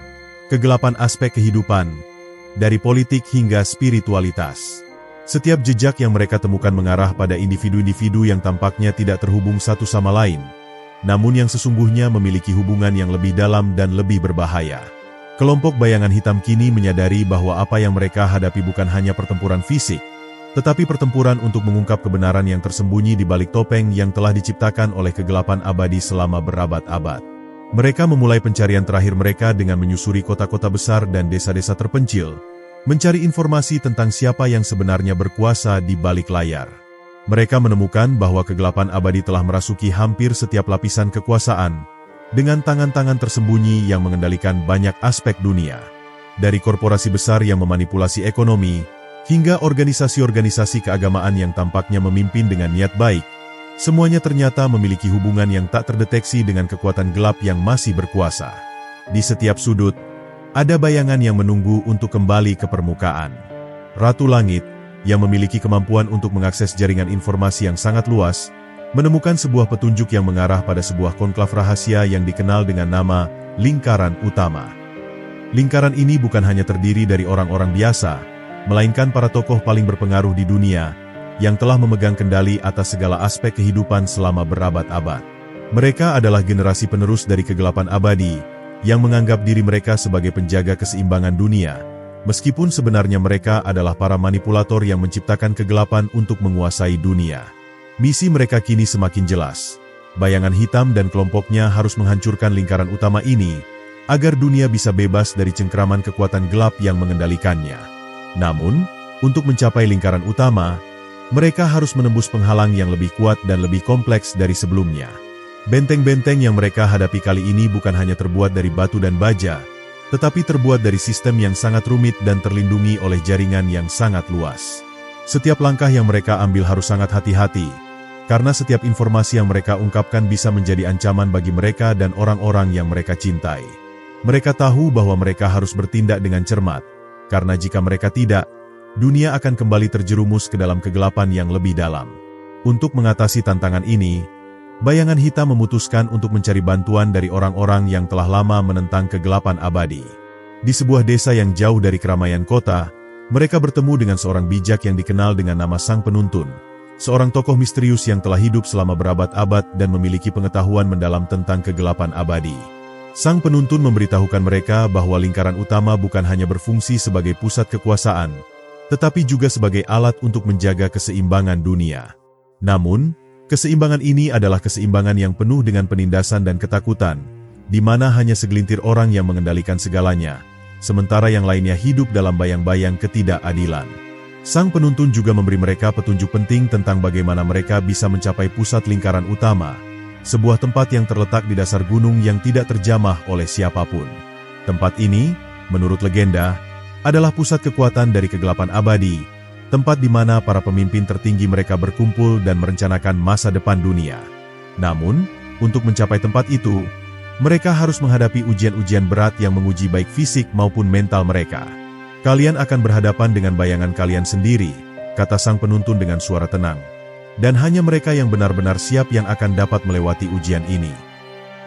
Kegelapan aspek kehidupan, dari politik hingga spiritualitas. Setiap jejak yang mereka temukan mengarah pada individu-individu yang tampaknya tidak terhubung satu sama lain, namun yang sesungguhnya memiliki hubungan yang lebih dalam dan lebih berbahaya. Kelompok bayangan hitam kini menyadari bahwa apa yang mereka hadapi bukan hanya pertempuran fisik, tetapi pertempuran untuk mengungkap kebenaran yang tersembunyi di balik topeng yang telah diciptakan oleh kegelapan abadi selama berabad-abad. Mereka memulai pencarian terakhir mereka dengan menyusuri kota-kota besar dan desa-desa terpencil, mencari informasi tentang siapa yang sebenarnya berkuasa di balik layar. Mereka menemukan bahwa kegelapan abadi telah merasuki hampir setiap lapisan kekuasaan, dengan tangan-tangan tersembunyi yang mengendalikan banyak aspek dunia. Dari korporasi besar yang memanipulasi ekonomi, hingga organisasi-organisasi keagamaan yang tampaknya memimpin dengan niat baik, semuanya ternyata memiliki hubungan yang tak terdeteksi dengan kekuatan gelap yang masih berkuasa. Di setiap sudut, ada bayangan yang menunggu untuk kembali ke permukaan. Ratu Langit, yang memiliki kemampuan untuk mengakses jaringan informasi yang sangat luas, menemukan sebuah petunjuk yang mengarah pada sebuah konklav rahasia yang dikenal dengan nama Lingkaran Utama. Lingkaran ini bukan hanya terdiri dari orang-orang biasa, melainkan para tokoh paling berpengaruh di dunia, yang telah memegang kendali atas segala aspek kehidupan selama berabad-abad. Mereka adalah generasi penerus dari kegelapan abadi, yang menganggap diri mereka sebagai penjaga keseimbangan dunia, meskipun sebenarnya mereka adalah para manipulator yang menciptakan kegelapan untuk menguasai dunia. Misi mereka kini semakin jelas. Bayangan hitam dan kelompoknya harus menghancurkan lingkaran utama ini, agar dunia bisa bebas dari cengkraman kekuatan gelap yang mengendalikannya. Namun, untuk mencapai lingkaran utama, mereka harus menembus penghalang yang lebih kuat dan lebih kompleks dari sebelumnya. Benteng-benteng yang mereka hadapi kali ini bukan hanya terbuat dari batu dan baja, tetapi terbuat dari sistem yang sangat rumit dan terlindungi oleh jaringan yang sangat luas. Setiap langkah yang mereka ambil harus sangat hati-hati, karena setiap informasi yang mereka ungkapkan bisa menjadi ancaman bagi mereka dan orang-orang yang mereka cintai. Mereka tahu bahwa mereka harus bertindak dengan cermat, karena jika mereka tidak, dunia akan kembali terjerumus ke dalam kegelapan yang lebih dalam. Untuk mengatasi tantangan ini, bayangan hitam memutuskan untuk mencari bantuan dari orang-orang yang telah lama menentang kegelapan abadi. Di sebuah desa yang jauh dari keramaian kota, mereka bertemu dengan seorang bijak yang dikenal dengan nama Sang Penuntun, seorang tokoh misterius yang telah hidup selama berabad-abad dan memiliki pengetahuan mendalam tentang kegelapan abadi. Sang Penuntun memberitahukan mereka bahwa lingkaran utama bukan hanya berfungsi sebagai pusat kekuasaan, tetapi juga sebagai alat untuk menjaga keseimbangan dunia. Namun, keseimbangan ini adalah keseimbangan yang penuh dengan penindasan dan ketakutan, di mana hanya segelintir orang yang mengendalikan segalanya, sementara yang lainnya hidup dalam bayang-bayang ketidakadilan. Sang Penuntun juga memberi mereka petunjuk penting tentang bagaimana mereka bisa mencapai pusat lingkaran utama, sebuah tempat yang terletak di dasar gunung yang tidak terjamah oleh siapapun. Tempat ini, menurut legenda, adalah pusat kekuatan dari kegelapan abadi, tempat di mana para pemimpin tertinggi mereka berkumpul dan merencanakan masa depan dunia. Namun, untuk mencapai tempat itu, mereka harus menghadapi ujian-ujian berat yang menguji baik fisik maupun mental mereka. Kalian akan berhadapan dengan bayangan kalian sendiri, kata Sang Penuntun dengan suara tenang. Dan hanya mereka yang benar-benar siap yang akan dapat melewati ujian ini.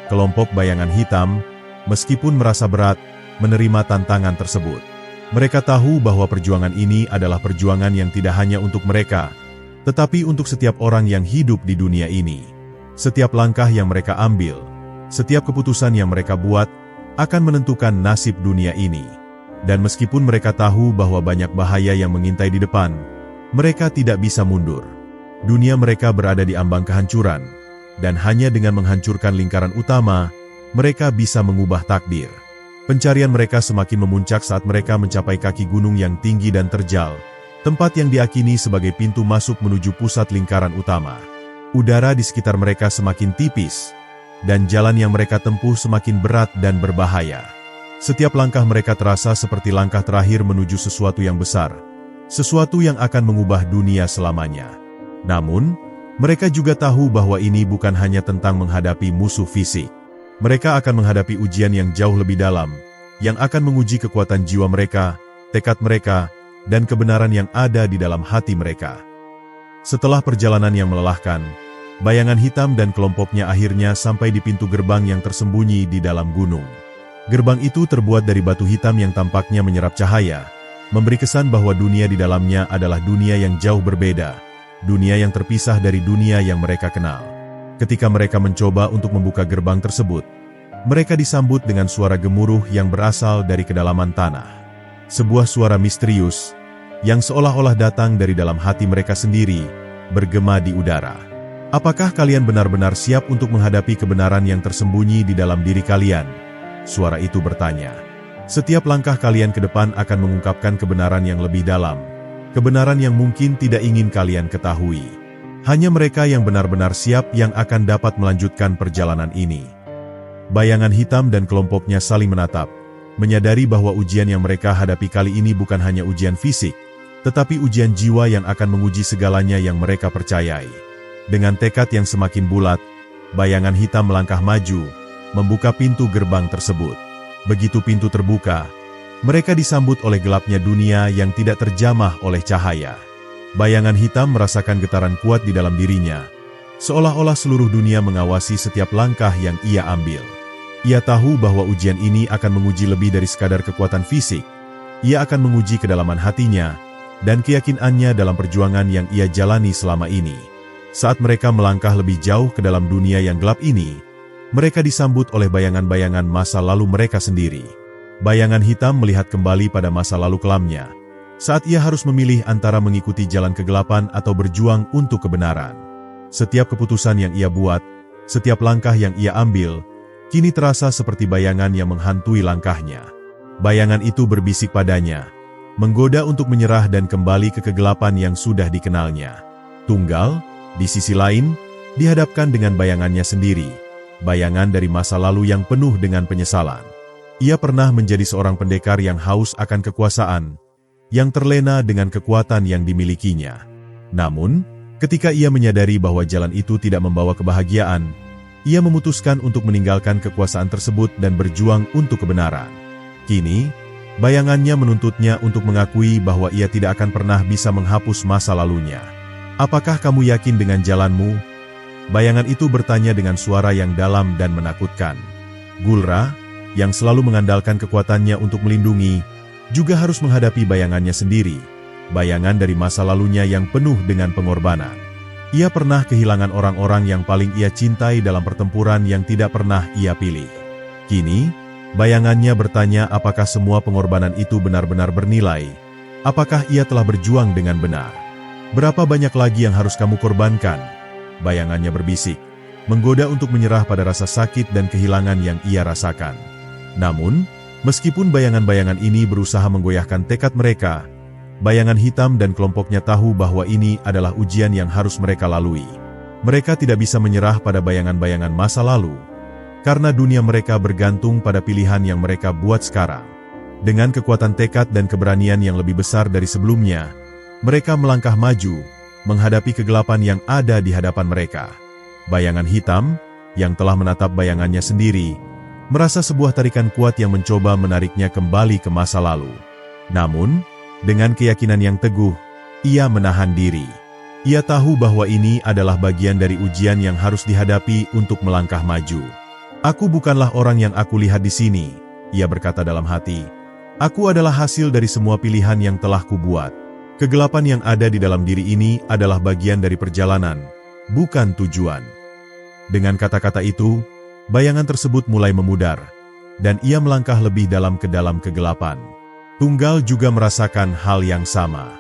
Kelompok bayangan hitam, meskipun merasa berat, menerima tantangan tersebut. Mereka tahu bahwa perjuangan ini adalah perjuangan yang tidak hanya untuk mereka, tetapi untuk setiap orang yang hidup di dunia ini. Setiap langkah yang mereka ambil, setiap keputusan yang mereka buat, akan menentukan nasib dunia ini. Dan meskipun mereka tahu bahwa banyak bahaya yang mengintai di depan, mereka tidak bisa mundur. Dunia mereka berada di ambang kehancuran, dan hanya dengan menghancurkan lingkaran utama, mereka bisa mengubah takdir. Pencarian mereka semakin memuncak saat mereka mencapai kaki gunung yang tinggi dan terjal, tempat yang diakini sebagai pintu masuk menuju pusat lingkaran utama. Udara di sekitar mereka semakin tipis, dan jalan yang mereka tempuh semakin berat dan berbahaya. Setiap langkah mereka terasa seperti langkah terakhir menuju sesuatu yang besar, sesuatu yang akan mengubah dunia selamanya. Namun, mereka juga tahu bahwa ini bukan hanya tentang menghadapi musuh fisik. Mereka akan menghadapi ujian yang jauh lebih dalam, yang akan menguji kekuatan jiwa mereka, tekad mereka, dan kebenaran yang ada di dalam hati mereka. Setelah perjalanan yang melelahkan, bayangan hitam dan kelompoknya akhirnya sampai di pintu gerbang yang tersembunyi di dalam gunung. Gerbang itu terbuat dari batu hitam yang tampaknya menyerap cahaya, memberi kesan bahwa dunia di dalamnya adalah dunia yang jauh berbeda, dunia yang terpisah dari dunia yang mereka kenal. Ketika mereka mencoba untuk membuka gerbang tersebut, mereka disambut dengan suara gemuruh yang berasal dari kedalaman tanah. Sebuah suara misterius, yang seolah-olah datang dari dalam hati mereka sendiri, bergema di udara. Apakah kalian benar-benar siap untuk menghadapi kebenaran yang tersembunyi di dalam diri kalian? Suara itu bertanya. Setiap langkah kalian ke depan akan mengungkapkan kebenaran yang lebih dalam, kebenaran yang mungkin tidak ingin kalian ketahui. Hanya mereka yang benar-benar siap yang akan dapat melanjutkan perjalanan ini. Bayangan hitam dan kelompoknya saling menatap, menyadari bahwa ujian yang mereka hadapi kali ini bukan hanya ujian fisik, tetapi ujian jiwa yang akan menguji segalanya yang mereka percayai. Dengan tekad yang semakin bulat, bayangan hitam melangkah maju, membuka pintu gerbang tersebut. Begitu pintu terbuka, mereka disambut oleh gelapnya dunia yang tidak terjamah oleh cahaya. Bayangan hitam merasakan getaran kuat di dalam dirinya, seolah-olah seluruh dunia mengawasi setiap langkah yang ia ambil. Ia tahu bahwa ujian ini akan menguji lebih dari sekadar kekuatan fisik. Ia akan menguji kedalaman hatinya, dan keyakinannya dalam perjuangan yang ia jalani selama ini. Saat mereka melangkah lebih jauh ke dalam dunia yang gelap ini, mereka disambut oleh bayangan-bayangan masa lalu mereka sendiri. Bayangan hitam melihat kembali pada masa lalu kelamnya, saat ia harus memilih antara mengikuti jalan kegelapan atau berjuang untuk kebenaran. Setiap keputusan yang ia buat, setiap langkah yang ia ambil, kini terasa seperti bayangan yang menghantui langkahnya. Bayangan itu berbisik padanya, menggoda untuk menyerah dan kembali ke kegelapan yang sudah dikenalnya. Tunggal, di sisi lain, dihadapkan dengan bayangannya sendiri, bayangan dari masa lalu yang penuh dengan penyesalan. Ia pernah menjadi seorang pendekar yang haus akan kekuasaan, yang terlena dengan kekuatan yang dimilikinya. Namun, ketika ia menyadari bahwa jalan itu tidak membawa kebahagiaan, ia memutuskan untuk meninggalkan kekuasaan tersebut dan berjuang untuk kebenaran. Kini, bayangannya menuntutnya untuk mengakui bahwa ia tidak akan pernah bisa menghapus masa lalunya. Apakah kamu yakin dengan jalanmu? Bayangan itu bertanya dengan suara yang dalam dan menakutkan. Gulra, yang selalu mengandalkan kekuatannya untuk melindungi, juga harus menghadapi bayangannya sendiri, bayangan dari masa lalunya yang penuh dengan pengorbanan. Ia pernah kehilangan orang-orang yang paling ia cintai dalam pertempuran yang tidak pernah ia pilih. Kini, bayangannya bertanya apakah semua pengorbanan itu benar-benar bernilai, apakah ia telah berjuang dengan benar. Berapa banyak lagi yang harus kamu korbankan? Bayangannya berbisik, menggoda untuk menyerah pada rasa sakit dan kehilangan yang ia rasakan. Namun, meskipun bayangan-bayangan ini berusaha menggoyahkan tekad mereka, bayangan hitam dan kelompoknya tahu bahwa ini adalah ujian yang harus mereka lalui. Mereka tidak bisa menyerah pada bayangan-bayangan masa lalu, karena dunia mereka bergantung pada pilihan yang mereka buat sekarang. Dengan kekuatan tekad dan keberanian yang lebih besar dari sebelumnya, mereka melangkah maju, menghadapi kegelapan yang ada di hadapan mereka. Bayangan hitam, yang telah menatap bayangannya sendiri, merasa sebuah tarikan kuat yang mencoba menariknya kembali ke masa lalu. Namun, dengan keyakinan yang teguh, ia menahan diri. Ia tahu bahwa ini adalah bagian dari ujian yang harus dihadapi untuk melangkah maju. Aku bukanlah orang yang aku lihat di sini, ia berkata dalam hati. Aku adalah hasil dari semua pilihan yang telah kubuat. Kegelapan yang ada di dalam diri ini adalah bagian dari perjalanan, bukan tujuan. Dengan kata-kata itu, bayangan tersebut mulai memudar, dan ia melangkah lebih dalam ke dalam kegelapan. Tunggal juga merasakan hal yang sama.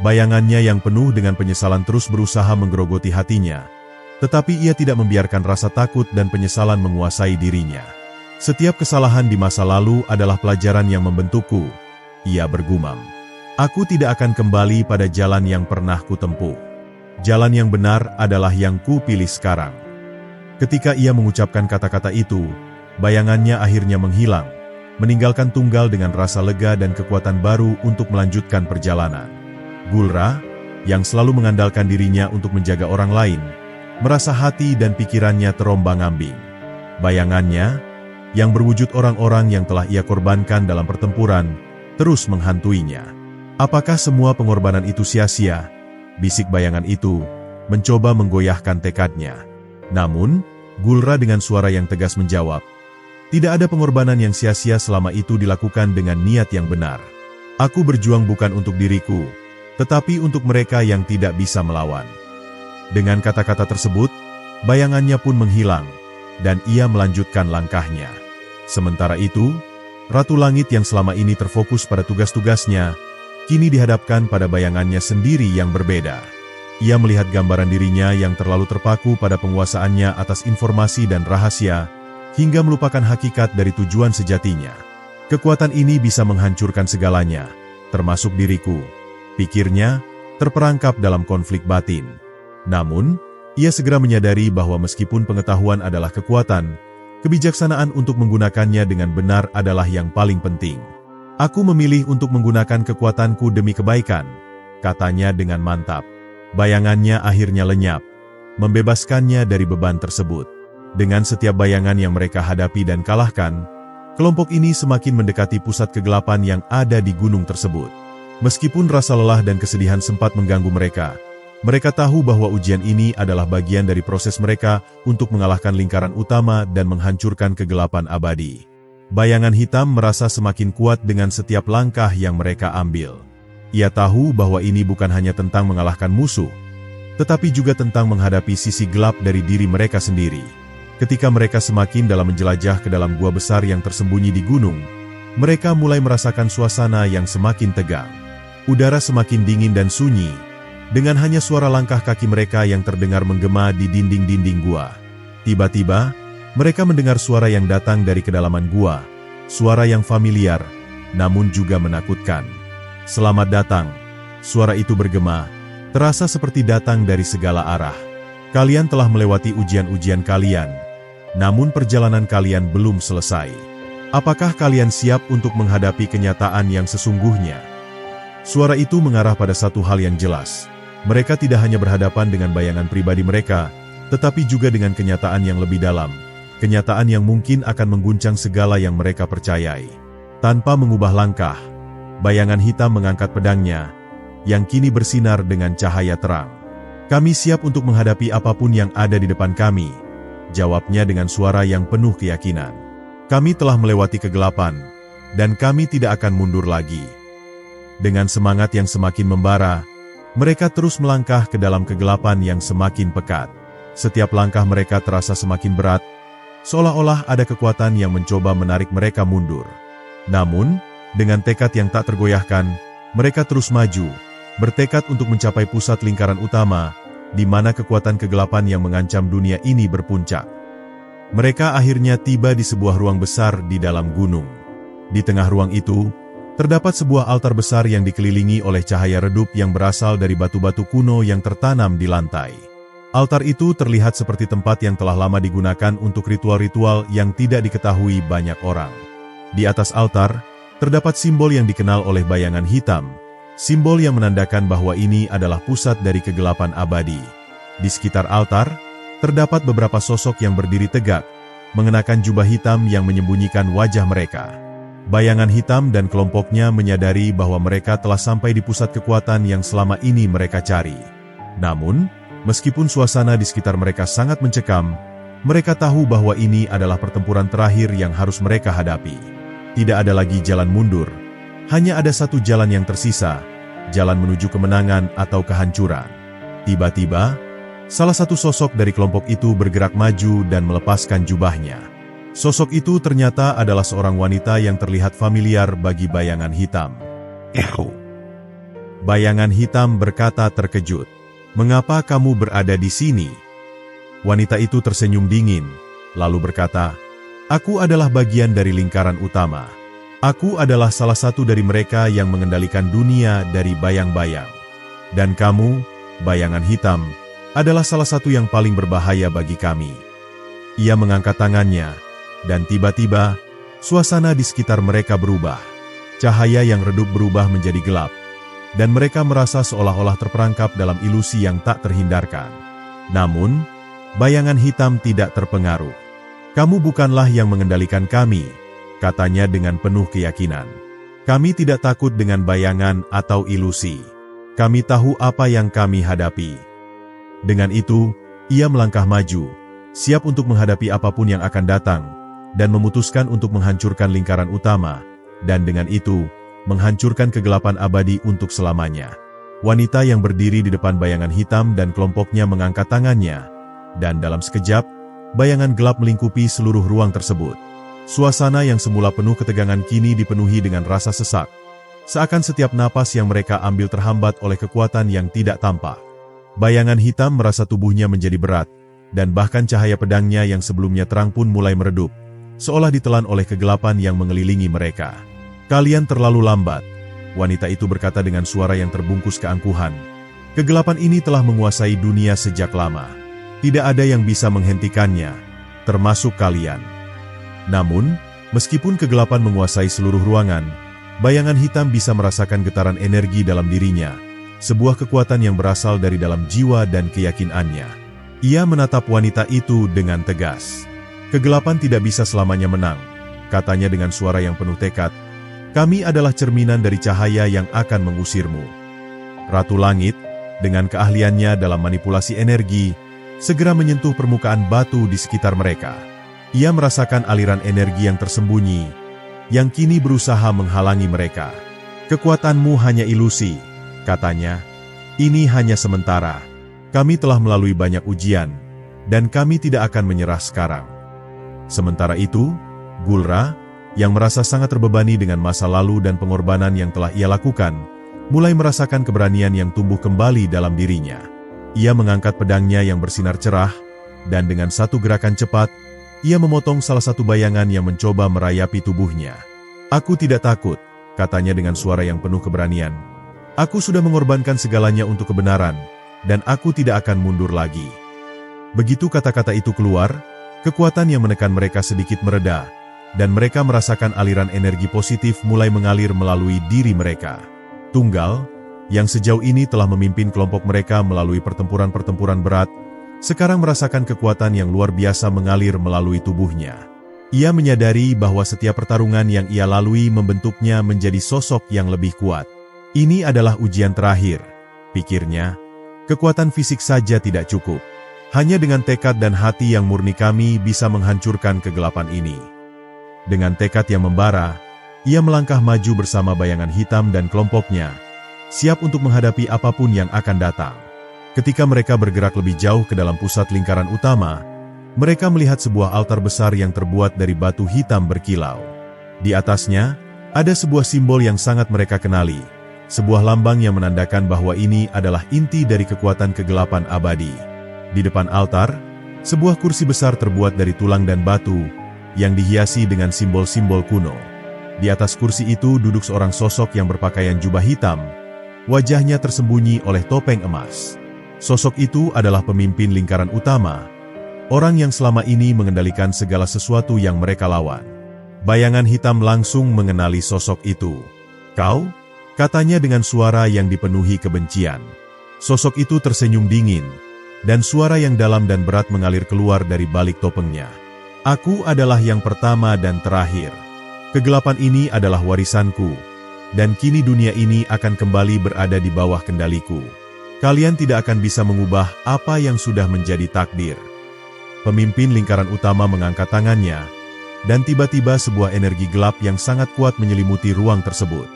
Bayangannya yang penuh dengan penyesalan terus berusaha menggerogoti hatinya, tetapi ia tidak membiarkan rasa takut dan penyesalan menguasai dirinya. Setiap kesalahan di masa lalu adalah pelajaran yang membentukku, ia bergumam. Aku tidak akan kembali pada jalan yang pernah kutempuh. Jalan yang benar adalah yang kupilih sekarang. Ketika ia mengucapkan kata-kata itu, bayangannya akhirnya menghilang, meninggalkan Tunggal dengan rasa lega dan kekuatan baru untuk melanjutkan perjalanan. Gulra, yang selalu mengandalkan dirinya untuk menjaga orang lain, merasa hati dan pikirannya terombang-ambing. Bayangannya, yang berwujud orang-orang yang telah ia korbankan dalam pertempuran, terus menghantuinya. Apakah semua pengorbanan itu sia-sia? Bisik bayangan itu, mencoba menggoyahkan tekadnya. Namun, Gulra dengan suara yang tegas menjawab, "Tidak ada pengorbanan yang sia-sia selama itu dilakukan dengan niat yang benar. Aku berjuang bukan untuk diriku, tetapi untuk mereka yang tidak bisa melawan." Dengan kata-kata tersebut, bayangannya pun menghilang, dan ia melanjutkan langkahnya. Sementara itu, Ratu Langit yang selama ini terfokus pada tugas-tugasnya, kini dihadapkan pada bayangannya sendiri yang berbeda. Ia melihat gambaran dirinya yang terlalu terpaku pada penguasaannya atas informasi dan rahasia, hingga melupakan hakikat dari tujuan sejatinya. Kekuatan ini bisa menghancurkan segalanya, termasuk diriku, pikirnya, terperangkap dalam konflik batin. Namun, ia segera menyadari bahwa meskipun pengetahuan adalah kekuatan, kebijaksanaan untuk menggunakannya dengan benar adalah yang paling penting. "Aku memilih untuk menggunakan kekuatanku demi kebaikan," katanya dengan mantap. Bayangannya akhirnya lenyap, membebaskannya dari beban tersebut. Dengan setiap bayangan yang mereka hadapi dan kalahkan, kelompok ini semakin mendekati pusat kegelapan yang ada di gunung tersebut. Meskipun rasa lelah dan kesedihan sempat mengganggu mereka tahu bahwa ujian ini adalah bagian dari proses mereka untuk mengalahkan lingkaran utama dan menghancurkan kegelapan abadi. Bayangan hitam merasa semakin kuat dengan setiap langkah yang mereka ambil. Ia tahu bahwa ini bukan hanya tentang mengalahkan musuh, tetapi juga tentang menghadapi sisi gelap dari diri mereka sendiri. Ketika mereka semakin dalam menjelajah ke dalam gua besar yang tersembunyi di gunung, mereka mulai merasakan suasana yang semakin tegang. Udara semakin dingin dan sunyi, dengan hanya suara langkah kaki mereka yang terdengar menggema di dinding-dinding gua. Tiba-tiba, mereka mendengar suara yang datang dari kedalaman gua, suara yang familiar, namun juga menakutkan. "Selamat datang," suara itu bergema, terasa seperti datang dari segala arah. "Kalian telah melewati ujian-ujian kalian, namun perjalanan kalian belum selesai. Apakah kalian siap untuk menghadapi kenyataan yang sesungguhnya?" Suara itu mengarah pada satu hal yang jelas. Mereka tidak hanya berhadapan dengan bayangan pribadi mereka, tetapi juga dengan kenyataan yang lebih dalam, kenyataan yang mungkin akan mengguncang segala yang mereka percayai. Tanpa mengubah langkah, bayangan hitam mengangkat pedangnya, yang kini bersinar dengan cahaya terang. "Kami siap untuk menghadapi apapun yang ada di depan kami," jawabnya dengan suara yang penuh keyakinan. "Kami telah melewati kegelapan, dan kami tidak akan mundur lagi." Dengan semangat yang semakin membara, mereka terus melangkah ke dalam kegelapan yang semakin pekat. Setiap langkah mereka terasa semakin berat, seolah-olah ada kekuatan yang mencoba menarik mereka mundur. Namun, dengan tekad yang tak tergoyahkan, mereka terus maju, bertekad untuk mencapai pusat lingkaran utama, di mana kekuatan kegelapan yang mengancam dunia ini berpuncak. Mereka akhirnya tiba di sebuah ruang besar di dalam gunung. Di tengah ruang itu, terdapat sebuah altar besar yang dikelilingi oleh cahaya redup yang berasal dari batu-batu kuno yang tertanam di lantai. Altar itu terlihat seperti tempat yang telah lama digunakan untuk ritual-ritual yang tidak diketahui banyak orang. Di atas altar, terdapat simbol yang dikenal oleh bayangan hitam, simbol yang menandakan bahwa ini adalah pusat dari kegelapan abadi. Di sekitar altar, terdapat beberapa sosok yang berdiri tegak, mengenakan jubah hitam yang menyembunyikan wajah mereka. Bayangan hitam dan kelompoknya menyadari bahwa mereka telah sampai di pusat kekuatan yang selama ini mereka cari. Namun, meskipun suasana di sekitar mereka sangat mencekam, mereka tahu bahwa ini adalah pertempuran terakhir yang harus mereka hadapi. Tidak ada lagi jalan mundur, hanya ada satu jalan yang tersisa, jalan menuju kemenangan atau kehancuran. Tiba-tiba, salah satu sosok dari kelompok itu bergerak maju dan melepaskan jubahnya. Sosok itu ternyata adalah seorang wanita yang terlihat familiar bagi bayangan hitam. Bayangan hitam berkata terkejut, "Mengapa kamu berada di sini?" Wanita itu tersenyum dingin, lalu berkata, "Aku adalah bagian dari lingkaran utama. Aku adalah salah satu dari mereka yang mengendalikan dunia dari bayang-bayang. Dan kamu, bayangan hitam, adalah salah satu yang paling berbahaya bagi kami." Ia mengangkat tangannya, dan tiba-tiba, suasana di sekitar mereka berubah. Cahaya yang redup berubah menjadi gelap, dan mereka merasa seolah-olah terperangkap dalam ilusi yang tak terhindarkan. Namun, bayangan hitam tidak terpengaruh. "Kamu bukanlah yang mengendalikan kami," katanya dengan penuh keyakinan. "Kami tidak takut dengan bayangan atau ilusi. Kami tahu apa yang kami hadapi." Dengan itu, ia melangkah maju, siap untuk menghadapi apapun yang akan datang, dan memutuskan untuk menghancurkan lingkaran utama, dan dengan itu, menghancurkan kegelapan abadi untuk selamanya. Wanita yang berdiri di depan bayangan hitam dan kelompoknya mengangkat tangannya, dan dalam sekejap, bayangan gelap melingkupi seluruh ruang tersebut. Suasana yang semula penuh ketegangan kini dipenuhi dengan rasa sesak. Seakan setiap napas yang mereka ambil terhambat oleh kekuatan yang tidak tampak. Bayangan hitam merasa tubuhnya menjadi berat, dan bahkan cahaya pedangnya yang sebelumnya terang pun mulai meredup, seolah ditelan oleh kegelapan yang mengelilingi mereka. "Kalian terlalu lambat," wanita itu berkata dengan suara yang terbungkus keangkuhan. "Kegelapan ini telah menguasai dunia sejak lama. Tidak ada yang bisa menghentikannya, termasuk kalian." Namun, meskipun kegelapan menguasai seluruh ruangan, bayangan hitam bisa merasakan getaran energi dalam dirinya, sebuah kekuatan yang berasal dari dalam jiwa dan keyakinannya. Ia menatap wanita itu dengan tegas. "Kegelapan tidak bisa selamanya menang," katanya dengan suara yang penuh tekad. "Kami adalah cerminan dari cahaya yang akan mengusirmu." Ratu Langit, dengan keahliannya dalam manipulasi energi, segera menyentuh permukaan batu di sekitar mereka. Ia merasakan aliran energi yang tersembunyi, yang kini berusaha menghalangi mereka. "Kekuatanmu hanya ilusi," katanya. "Ini hanya sementara. Kami telah melalui banyak ujian, dan kami tidak akan menyerah sekarang." Sementara itu, Gulra, yang merasa sangat terbebani dengan masa lalu dan pengorbanan yang telah ia lakukan, mulai merasakan keberanian yang tumbuh kembali dalam dirinya. Ia mengangkat pedangnya yang bersinar cerah, dan dengan satu gerakan cepat, ia memotong salah satu bayangan yang mencoba merayapi tubuhnya. "Aku tidak takut," katanya dengan suara yang penuh keberanian. "Aku sudah mengorbankan segalanya untuk kebenaran, dan aku tidak akan mundur lagi." Begitu kata-kata itu keluar, kekuatan yang menekan mereka sedikit mereda, dan mereka merasakan aliran energi positif mulai mengalir melalui diri mereka. Tunggal, yang sejauh ini telah memimpin kelompok mereka melalui pertempuran-pertempuran berat, sekarang merasakan kekuatan yang luar biasa mengalir melalui tubuhnya. Ia menyadari bahwa setiap pertarungan yang ia lalui membentuknya menjadi sosok yang lebih kuat. "Ini adalah ujian terakhir," pikirnya. "Kekuatan fisik saja tidak cukup. Hanya dengan tekad dan hati yang murni kami bisa menghancurkan kegelapan ini." Dengan tekad yang membara, ia melangkah maju bersama bayangan hitam dan kelompoknya, siap untuk menghadapi apapun yang akan datang. Ketika mereka bergerak lebih jauh ke dalam pusat lingkaran utama, mereka melihat sebuah altar besar yang terbuat dari batu hitam berkilau. Di atasnya, ada sebuah simbol yang sangat mereka kenali. Sebuah lambang yang menandakan bahwa ini adalah inti dari kekuatan kegelapan abadi. Di depan altar, sebuah kursi besar terbuat dari tulang dan batu, yang dihiasi dengan simbol-simbol kuno. Di atas kursi itu duduk seorang sosok yang berpakaian jubah hitam, wajahnya tersembunyi oleh topeng emas. Sosok itu adalah pemimpin lingkaran utama, orang yang selama ini mengendalikan segala sesuatu yang mereka lawan. Bayangan hitam langsung mengenali sosok itu. "Kau?" katanya dengan suara yang dipenuhi kebencian. Sosok itu tersenyum dingin, dan suara yang dalam dan berat mengalir keluar dari balik topengnya. "Aku adalah yang pertama dan terakhir. Kegelapan ini adalah warisanku, dan kini dunia ini akan kembali berada di bawah kendaliku. Kalian tidak akan bisa mengubah apa yang sudah menjadi takdir." Pemimpin lingkaran utama mengangkat tangannya, dan tiba-tiba sebuah energi gelap yang sangat kuat menyelimuti ruang tersebut.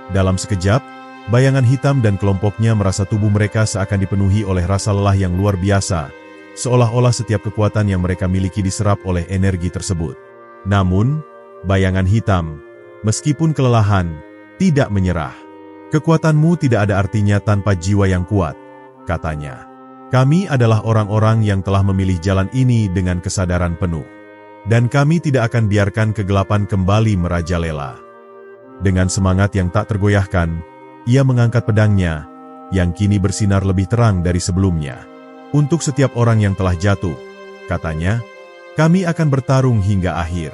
Dalam sekejap, bayangan hitam dan kelompoknya merasa tubuh mereka seakan dipenuhi oleh rasa lelah yang luar biasa, seolah-olah setiap kekuatan yang mereka miliki diserap oleh energi tersebut. Namun, bayangan hitam, meskipun kelelahan, tidak menyerah. "Kekuatanmu tidak ada artinya tanpa jiwa yang kuat," katanya. "Kami adalah orang-orang yang telah memilih jalan ini dengan kesadaran penuh. Dan kami tidak akan biarkan kegelapan kembali merajalela." Dengan semangat yang tak tergoyahkan, ia mengangkat pedangnya, yang kini bersinar lebih terang dari sebelumnya. "Untuk setiap orang yang telah jatuh," katanya, Kami akan bertarung hingga akhir.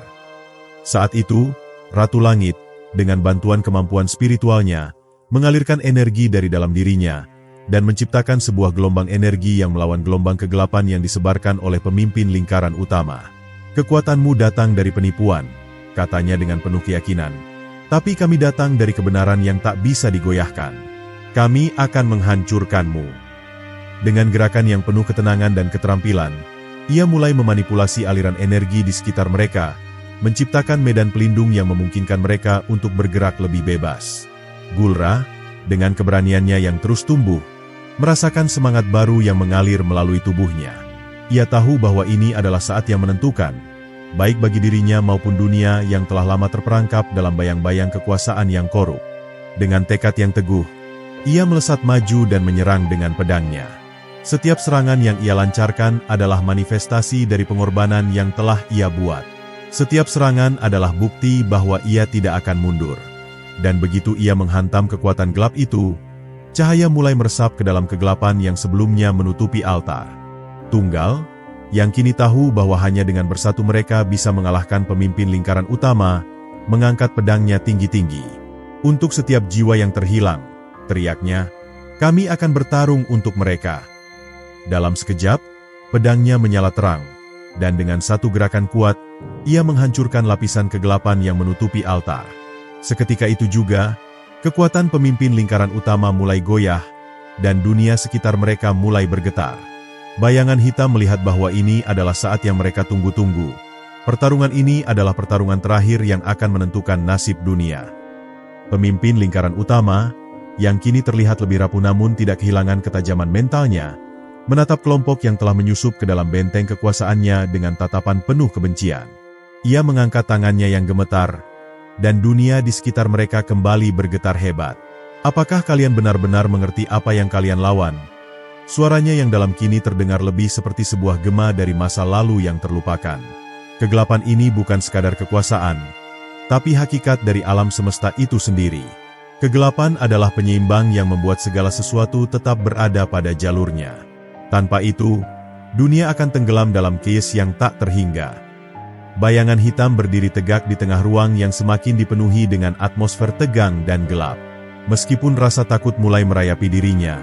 Saat itu, Ratu Langit, dengan bantuan kemampuan spiritualnya, mengalirkan energi dari dalam dirinya, dan menciptakan sebuah gelombang energi yang melawan gelombang kegelapan yang disebarkan oleh pemimpin lingkaran utama. Kekuatanmu datang dari penipuan, katanya dengan penuh keyakinan. Tapi kami datang dari kebenaran yang tak bisa digoyahkan. Kami akan menghancurkanmu. Dengan gerakan yang penuh ketenangan dan keterampilan, ia mulai memanipulasi aliran energi di sekitar mereka, menciptakan medan pelindung yang memungkinkan mereka untuk bergerak lebih bebas. Gulra, dengan keberaniannya yang terus tumbuh, merasakan semangat baru yang mengalir melalui tubuhnya. Ia tahu bahwa ini adalah saat yang menentukan, baik bagi dirinya maupun dunia yang telah lama terperangkap dalam bayang-bayang kekuasaan yang korup. Dengan tekad yang teguh, ia melesat maju dan menyerang dengan pedangnya. Setiap serangan yang ia lancarkan adalah manifestasi dari pengorbanan yang telah ia buat. Setiap serangan adalah bukti bahwa ia tidak akan mundur. Dan begitu ia menghantam kekuatan gelap itu, cahaya mulai meresap ke dalam kegelapan yang sebelumnya menutupi altar. Tunggal, yang kini tahu bahwa hanya dengan bersatu mereka bisa mengalahkan pemimpin lingkaran utama, mengangkat pedangnya tinggi-tinggi. Untuk setiap jiwa yang terhilang, teriaknya, kami akan bertarung untuk mereka. Dalam sekejap, pedangnya menyala terang, dan dengan satu gerakan kuat, ia menghancurkan lapisan kegelapan yang menutupi altar. Seketika itu juga, kekuatan pemimpin lingkaran utama mulai goyah, dan dunia sekitar mereka mulai bergetar. Bayangan hitam melihat bahwa ini adalah saat yang mereka tunggu-tunggu. Pertarungan ini adalah pertarungan terakhir yang akan menentukan nasib dunia. Pemimpin lingkaran utama, yang kini terlihat lebih rapuh namun tidak kehilangan ketajaman mentalnya, menatap kelompok yang telah menyusup ke dalam benteng kekuasaannya dengan tatapan penuh kebencian. Ia mengangkat tangannya yang gemetar, dan dunia di sekitar mereka kembali bergetar hebat. Apakah kalian benar-benar mengerti apa yang kalian lawan? Suaranya yang dalam kini terdengar lebih seperti sebuah gema dari masa lalu yang terlupakan. Kegelapan ini bukan sekadar kekuasaan, tapi hakikat dari alam semesta itu sendiri. Kegelapan adalah penyeimbang yang membuat segala sesuatu tetap berada pada jalurnya. Tanpa itu, dunia akan tenggelam dalam chaos yang tak terhingga. Bayangan hitam berdiri tegak di tengah ruang yang semakin dipenuhi dengan atmosfer tegang dan gelap. Meskipun rasa takut mulai merayapi dirinya,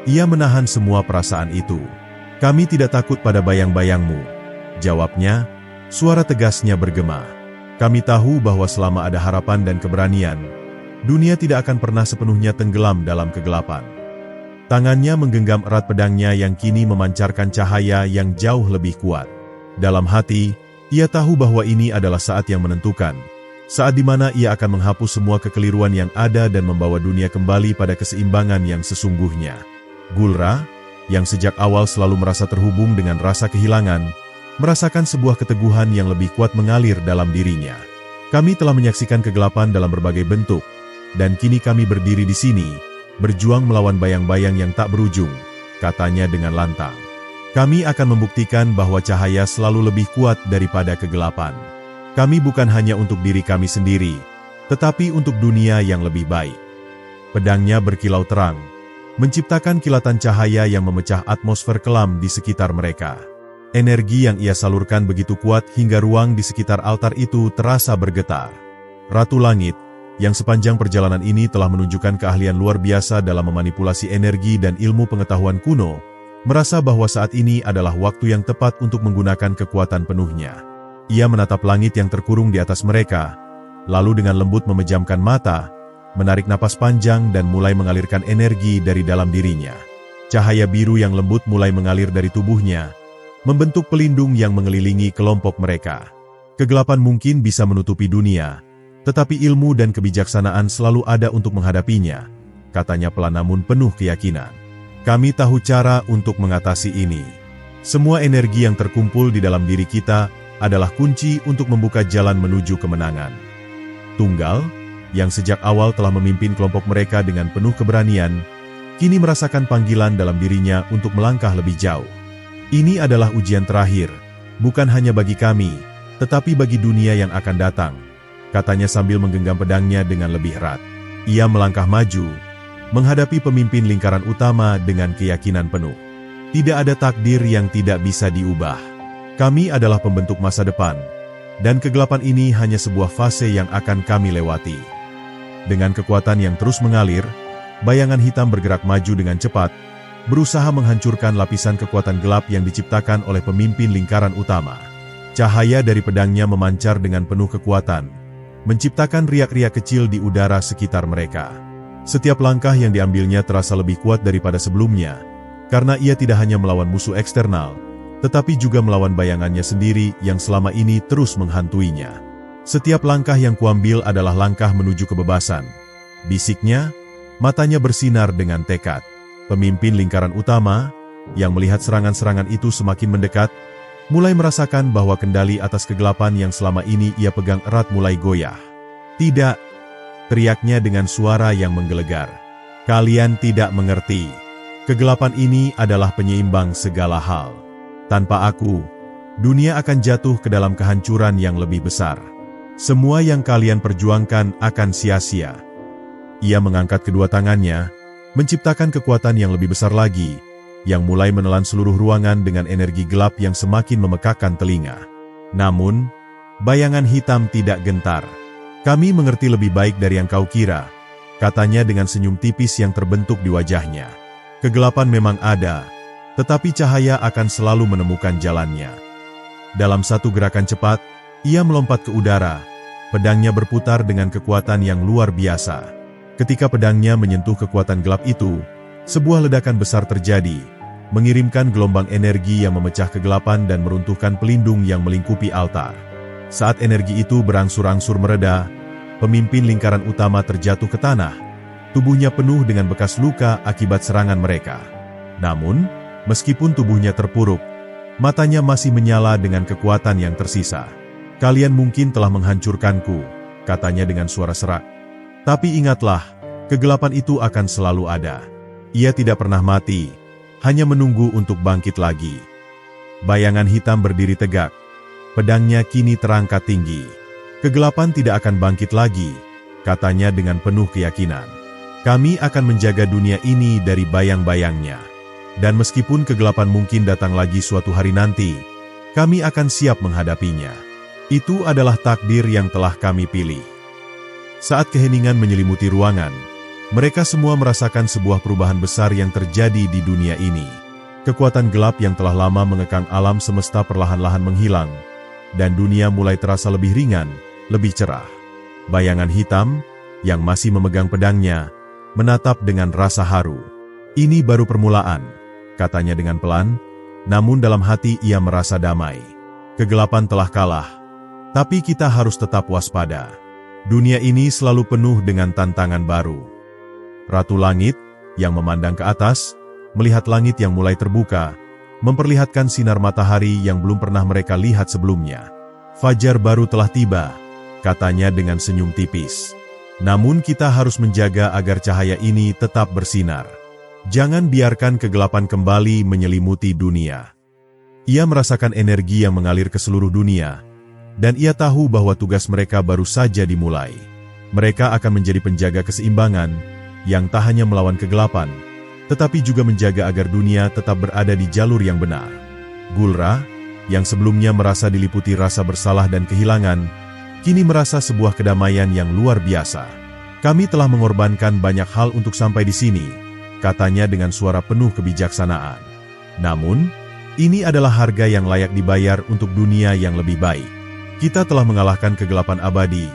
ia menahan semua perasaan itu. Kami tidak takut pada bayang-bayangmu, jawabnya, suara tegasnya bergema. Kami tahu bahwa selama ada harapan dan keberanian, dunia tidak akan pernah sepenuhnya tenggelam dalam kegelapan. Tangannya menggenggam erat pedangnya yang kini memancarkan cahaya yang jauh lebih kuat. Dalam hati, ia tahu bahwa ini adalah saat yang menentukan. Saat di mana ia akan menghapus semua kekeliruan yang ada dan membawa dunia kembali pada keseimbangan yang sesungguhnya. Gulra, yang sejak awal selalu merasa terhubung dengan rasa kehilangan, merasakan sebuah keteguhan yang lebih kuat mengalir dalam dirinya. Kami telah menyaksikan kegelapan dalam berbagai bentuk, dan kini kami berdiri di sini, berjuang melawan bayang-bayang yang tak berujung, katanya dengan lantang. Kami akan membuktikan bahwa cahaya selalu lebih kuat daripada kegelapan. Kami bukan hanya untuk diri kami sendiri, tetapi untuk dunia yang lebih baik. Pedangnya berkilau terang, menciptakan kilatan cahaya yang memecah atmosfer kelam di sekitar mereka. Energi yang ia salurkan begitu kuat hingga ruang di sekitar altar itu terasa bergetar. Ratu Langit, yang sepanjang perjalanan ini telah menunjukkan keahlian luar biasa dalam memanipulasi energi dan ilmu pengetahuan kuno, merasa bahwa saat ini adalah waktu yang tepat untuk menggunakan kekuatan penuhnya. Ia menatap langit yang terkurung di atas mereka, lalu dengan lembut memejamkan mata, menarik napas panjang dan mulai mengalirkan energi dari dalam dirinya. Cahaya biru yang lembut mulai mengalir dari tubuhnya, membentuk pelindung yang mengelilingi kelompok mereka. Kegelapan mungkin bisa menutupi dunia, tetapi ilmu dan kebijaksanaan selalu ada untuk menghadapinya, katanya pelan namun penuh keyakinan. Kami tahu cara untuk mengatasi ini. Semua energi yang terkumpul di dalam diri kita adalah kunci untuk membuka jalan menuju kemenangan. Tunggal, yang sejak awal telah memimpin kelompok mereka dengan penuh keberanian, kini merasakan panggilan dalam dirinya untuk melangkah lebih jauh. Ini adalah ujian terakhir, bukan hanya bagi kami, tetapi bagi dunia yang akan datang, katanya sambil menggenggam pedangnya dengan lebih erat. Ia melangkah maju, menghadapi pemimpin lingkaran utama dengan keyakinan penuh. Tidak ada takdir yang tidak bisa diubah. Kami adalah pembentuk masa depan, dan kegelapan ini hanya sebuah fase yang akan kami lewati. Dengan kekuatan yang terus mengalir, bayangan hitam bergerak maju dengan cepat, berusaha menghancurkan lapisan kekuatan gelap yang diciptakan oleh pemimpin lingkaran utama. Cahaya dari pedangnya memancar dengan penuh kekuatan, menciptakan riak-riak kecil di udara sekitar mereka. Setiap langkah yang diambilnya terasa lebih kuat daripada sebelumnya, karena ia tidak hanya melawan musuh eksternal, tetapi juga melawan bayangannya sendiri yang selama ini terus menghantuinya. Setiap langkah yang kuambil adalah langkah menuju kebebasan, bisiknya, matanya bersinar dengan tekad. Pemimpin lingkaran utama, yang melihat serangan-serangan itu semakin mendekat, mulai merasakan bahwa kendali atas kegelapan yang selama ini ia pegang erat mulai goyah. "Tidak!" teriaknya dengan suara yang menggelegar. "Kalian tidak mengerti. Kegelapan ini adalah penyeimbang segala hal. Tanpa aku, dunia akan jatuh ke dalam kehancuran yang lebih besar. Semua yang kalian perjuangkan akan sia-sia." Ia mengangkat kedua tangannya, menciptakan kekuatan yang lebih besar lagi, yang mulai menelan seluruh ruangan dengan energi gelap yang semakin memekakkan telinga. Namun, bayangan hitam tidak gentar. "Kami mengerti lebih baik dari yang kau kira," katanya dengan senyum tipis yang terbentuk di wajahnya. "Kegelapan memang ada, tetapi cahaya akan selalu menemukan jalannya." Dalam satu gerakan cepat, ia melompat ke udara, pedangnya berputar dengan kekuatan yang luar biasa. Ketika pedangnya menyentuh kekuatan gelap itu, sebuah ledakan besar terjadi, mengirimkan gelombang energi yang memecah kegelapan dan meruntuhkan pelindung yang melingkupi altar. Saat energi itu berangsur-angsur mereda, pemimpin lingkaran utama terjatuh ke tanah, tubuhnya penuh dengan bekas luka akibat serangan mereka. Namun, meskipun tubuhnya terpuruk, matanya masih menyala dengan kekuatan yang tersisa. "Kalian mungkin telah menghancurkanku," katanya dengan suara serak. "Tapi ingatlah, kegelapan itu akan selalu ada. Ia tidak pernah mati, hanya menunggu untuk bangkit lagi." Bayangan hitam berdiri tegak, pedangnya kini terangkat tinggi. "Kegelapan tidak akan bangkit lagi," katanya dengan penuh keyakinan. "Kami akan menjaga dunia ini dari bayang-bayangnya. Dan meskipun kegelapan mungkin datang lagi suatu hari nanti, kami akan siap menghadapinya. Itu adalah takdir yang telah kami pilih." Saat keheningan menyelimuti ruangan, mereka semua merasakan sebuah perubahan besar yang terjadi di dunia ini. Kekuatan gelap yang telah lama mengekang alam semesta perlahan-lahan menghilang, dan dunia mulai terasa lebih ringan, lebih cerah. Bayangan hitam, yang masih memegang pedangnya, menatap dengan rasa haru. "Ini baru permulaan," katanya dengan pelan, namun dalam hati ia merasa damai. "Kegelapan telah kalah, tapi kita harus tetap waspada. Dunia ini selalu penuh dengan tantangan baru." Ratu Langit, yang memandang ke atas, melihat langit yang mulai terbuka, memperlihatkan sinar matahari yang belum pernah mereka lihat sebelumnya. "Fajar baru telah tiba," katanya dengan senyum tipis. "Namun kita harus menjaga agar cahaya ini tetap bersinar. Jangan biarkan kegelapan kembali menyelimuti dunia." Ia merasakan energi yang mengalir ke seluruh dunia, dan ia tahu bahwa tugas mereka baru saja dimulai. Mereka akan menjadi penjaga keseimbangan, yang tak hanya melawan kegelapan, tetapi juga menjaga agar dunia tetap berada di jalur yang benar. Gulra, yang sebelumnya merasa diliputi rasa bersalah dan kehilangan, kini merasa sebuah kedamaian yang luar biasa. "Kami telah mengorbankan banyak hal untuk sampai di sini," katanya dengan suara penuh kebijaksanaan. "Namun, ini adalah harga yang layak dibayar untuk dunia yang lebih baik. Kita telah mengalahkan kegelapan abadi,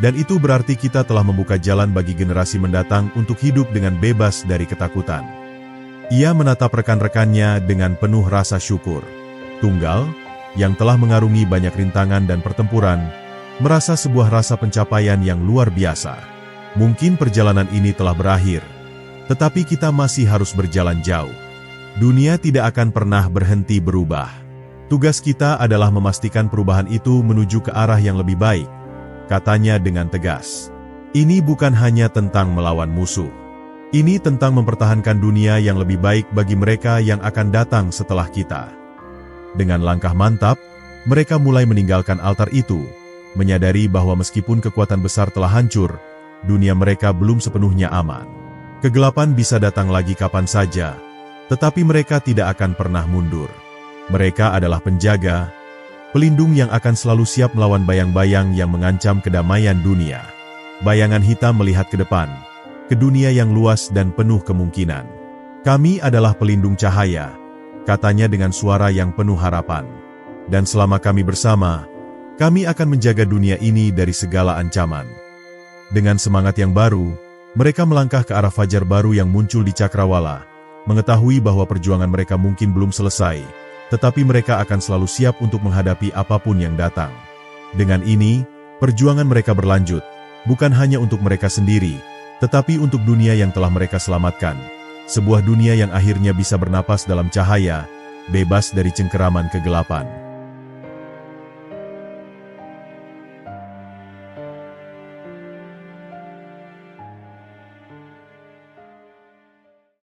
dan itu berarti kita telah membuka jalan bagi generasi mendatang untuk hidup dengan bebas dari ketakutan." Ia menatap rekan-rekannya dengan penuh rasa syukur. Tunggal, yang telah mengarungi banyak rintangan dan pertempuran, merasa sebuah rasa pencapaian yang luar biasa. "Mungkin perjalanan ini telah berakhir, tetapi kita masih harus berjalan jauh. Dunia tidak akan pernah berhenti berubah. Tugas kita adalah memastikan perubahan itu menuju ke arah yang lebih baik," katanya dengan tegas. "Ini bukan hanya tentang melawan musuh. Ini tentang mempertahankan dunia yang lebih baik bagi mereka yang akan datang setelah kita." Dengan langkah mantap, mereka mulai meninggalkan altar itu, menyadari bahwa meskipun kekuatan besar telah hancur, dunia mereka belum sepenuhnya aman. Kegelapan bisa datang lagi kapan saja, tetapi mereka tidak akan pernah mundur. Mereka adalah penjaga, Pelindung yang akan selalu siap melawan bayang-bayang yang mengancam kedamaian dunia. Bayangan hitam melihat ke depan, ke dunia yang luas dan penuh kemungkinan. Kami adalah pelindung cahaya, katanya dengan suara yang penuh harapan. Dan selama kami bersama, kami akan menjaga dunia ini dari segala ancaman. Dengan semangat yang baru, mereka melangkah ke arah fajar baru yang muncul di Cakrawala, mengetahui bahwa perjuangan mereka mungkin belum selesai, tetapi mereka akan selalu siap untuk menghadapi apapun yang datang. Dengan ini, perjuangan mereka berlanjut, bukan hanya untuk mereka sendiri, tetapi untuk dunia yang telah mereka selamatkan. Sebuah dunia yang akhirnya bisa bernapas dalam cahaya, bebas dari cengkeraman kegelapan.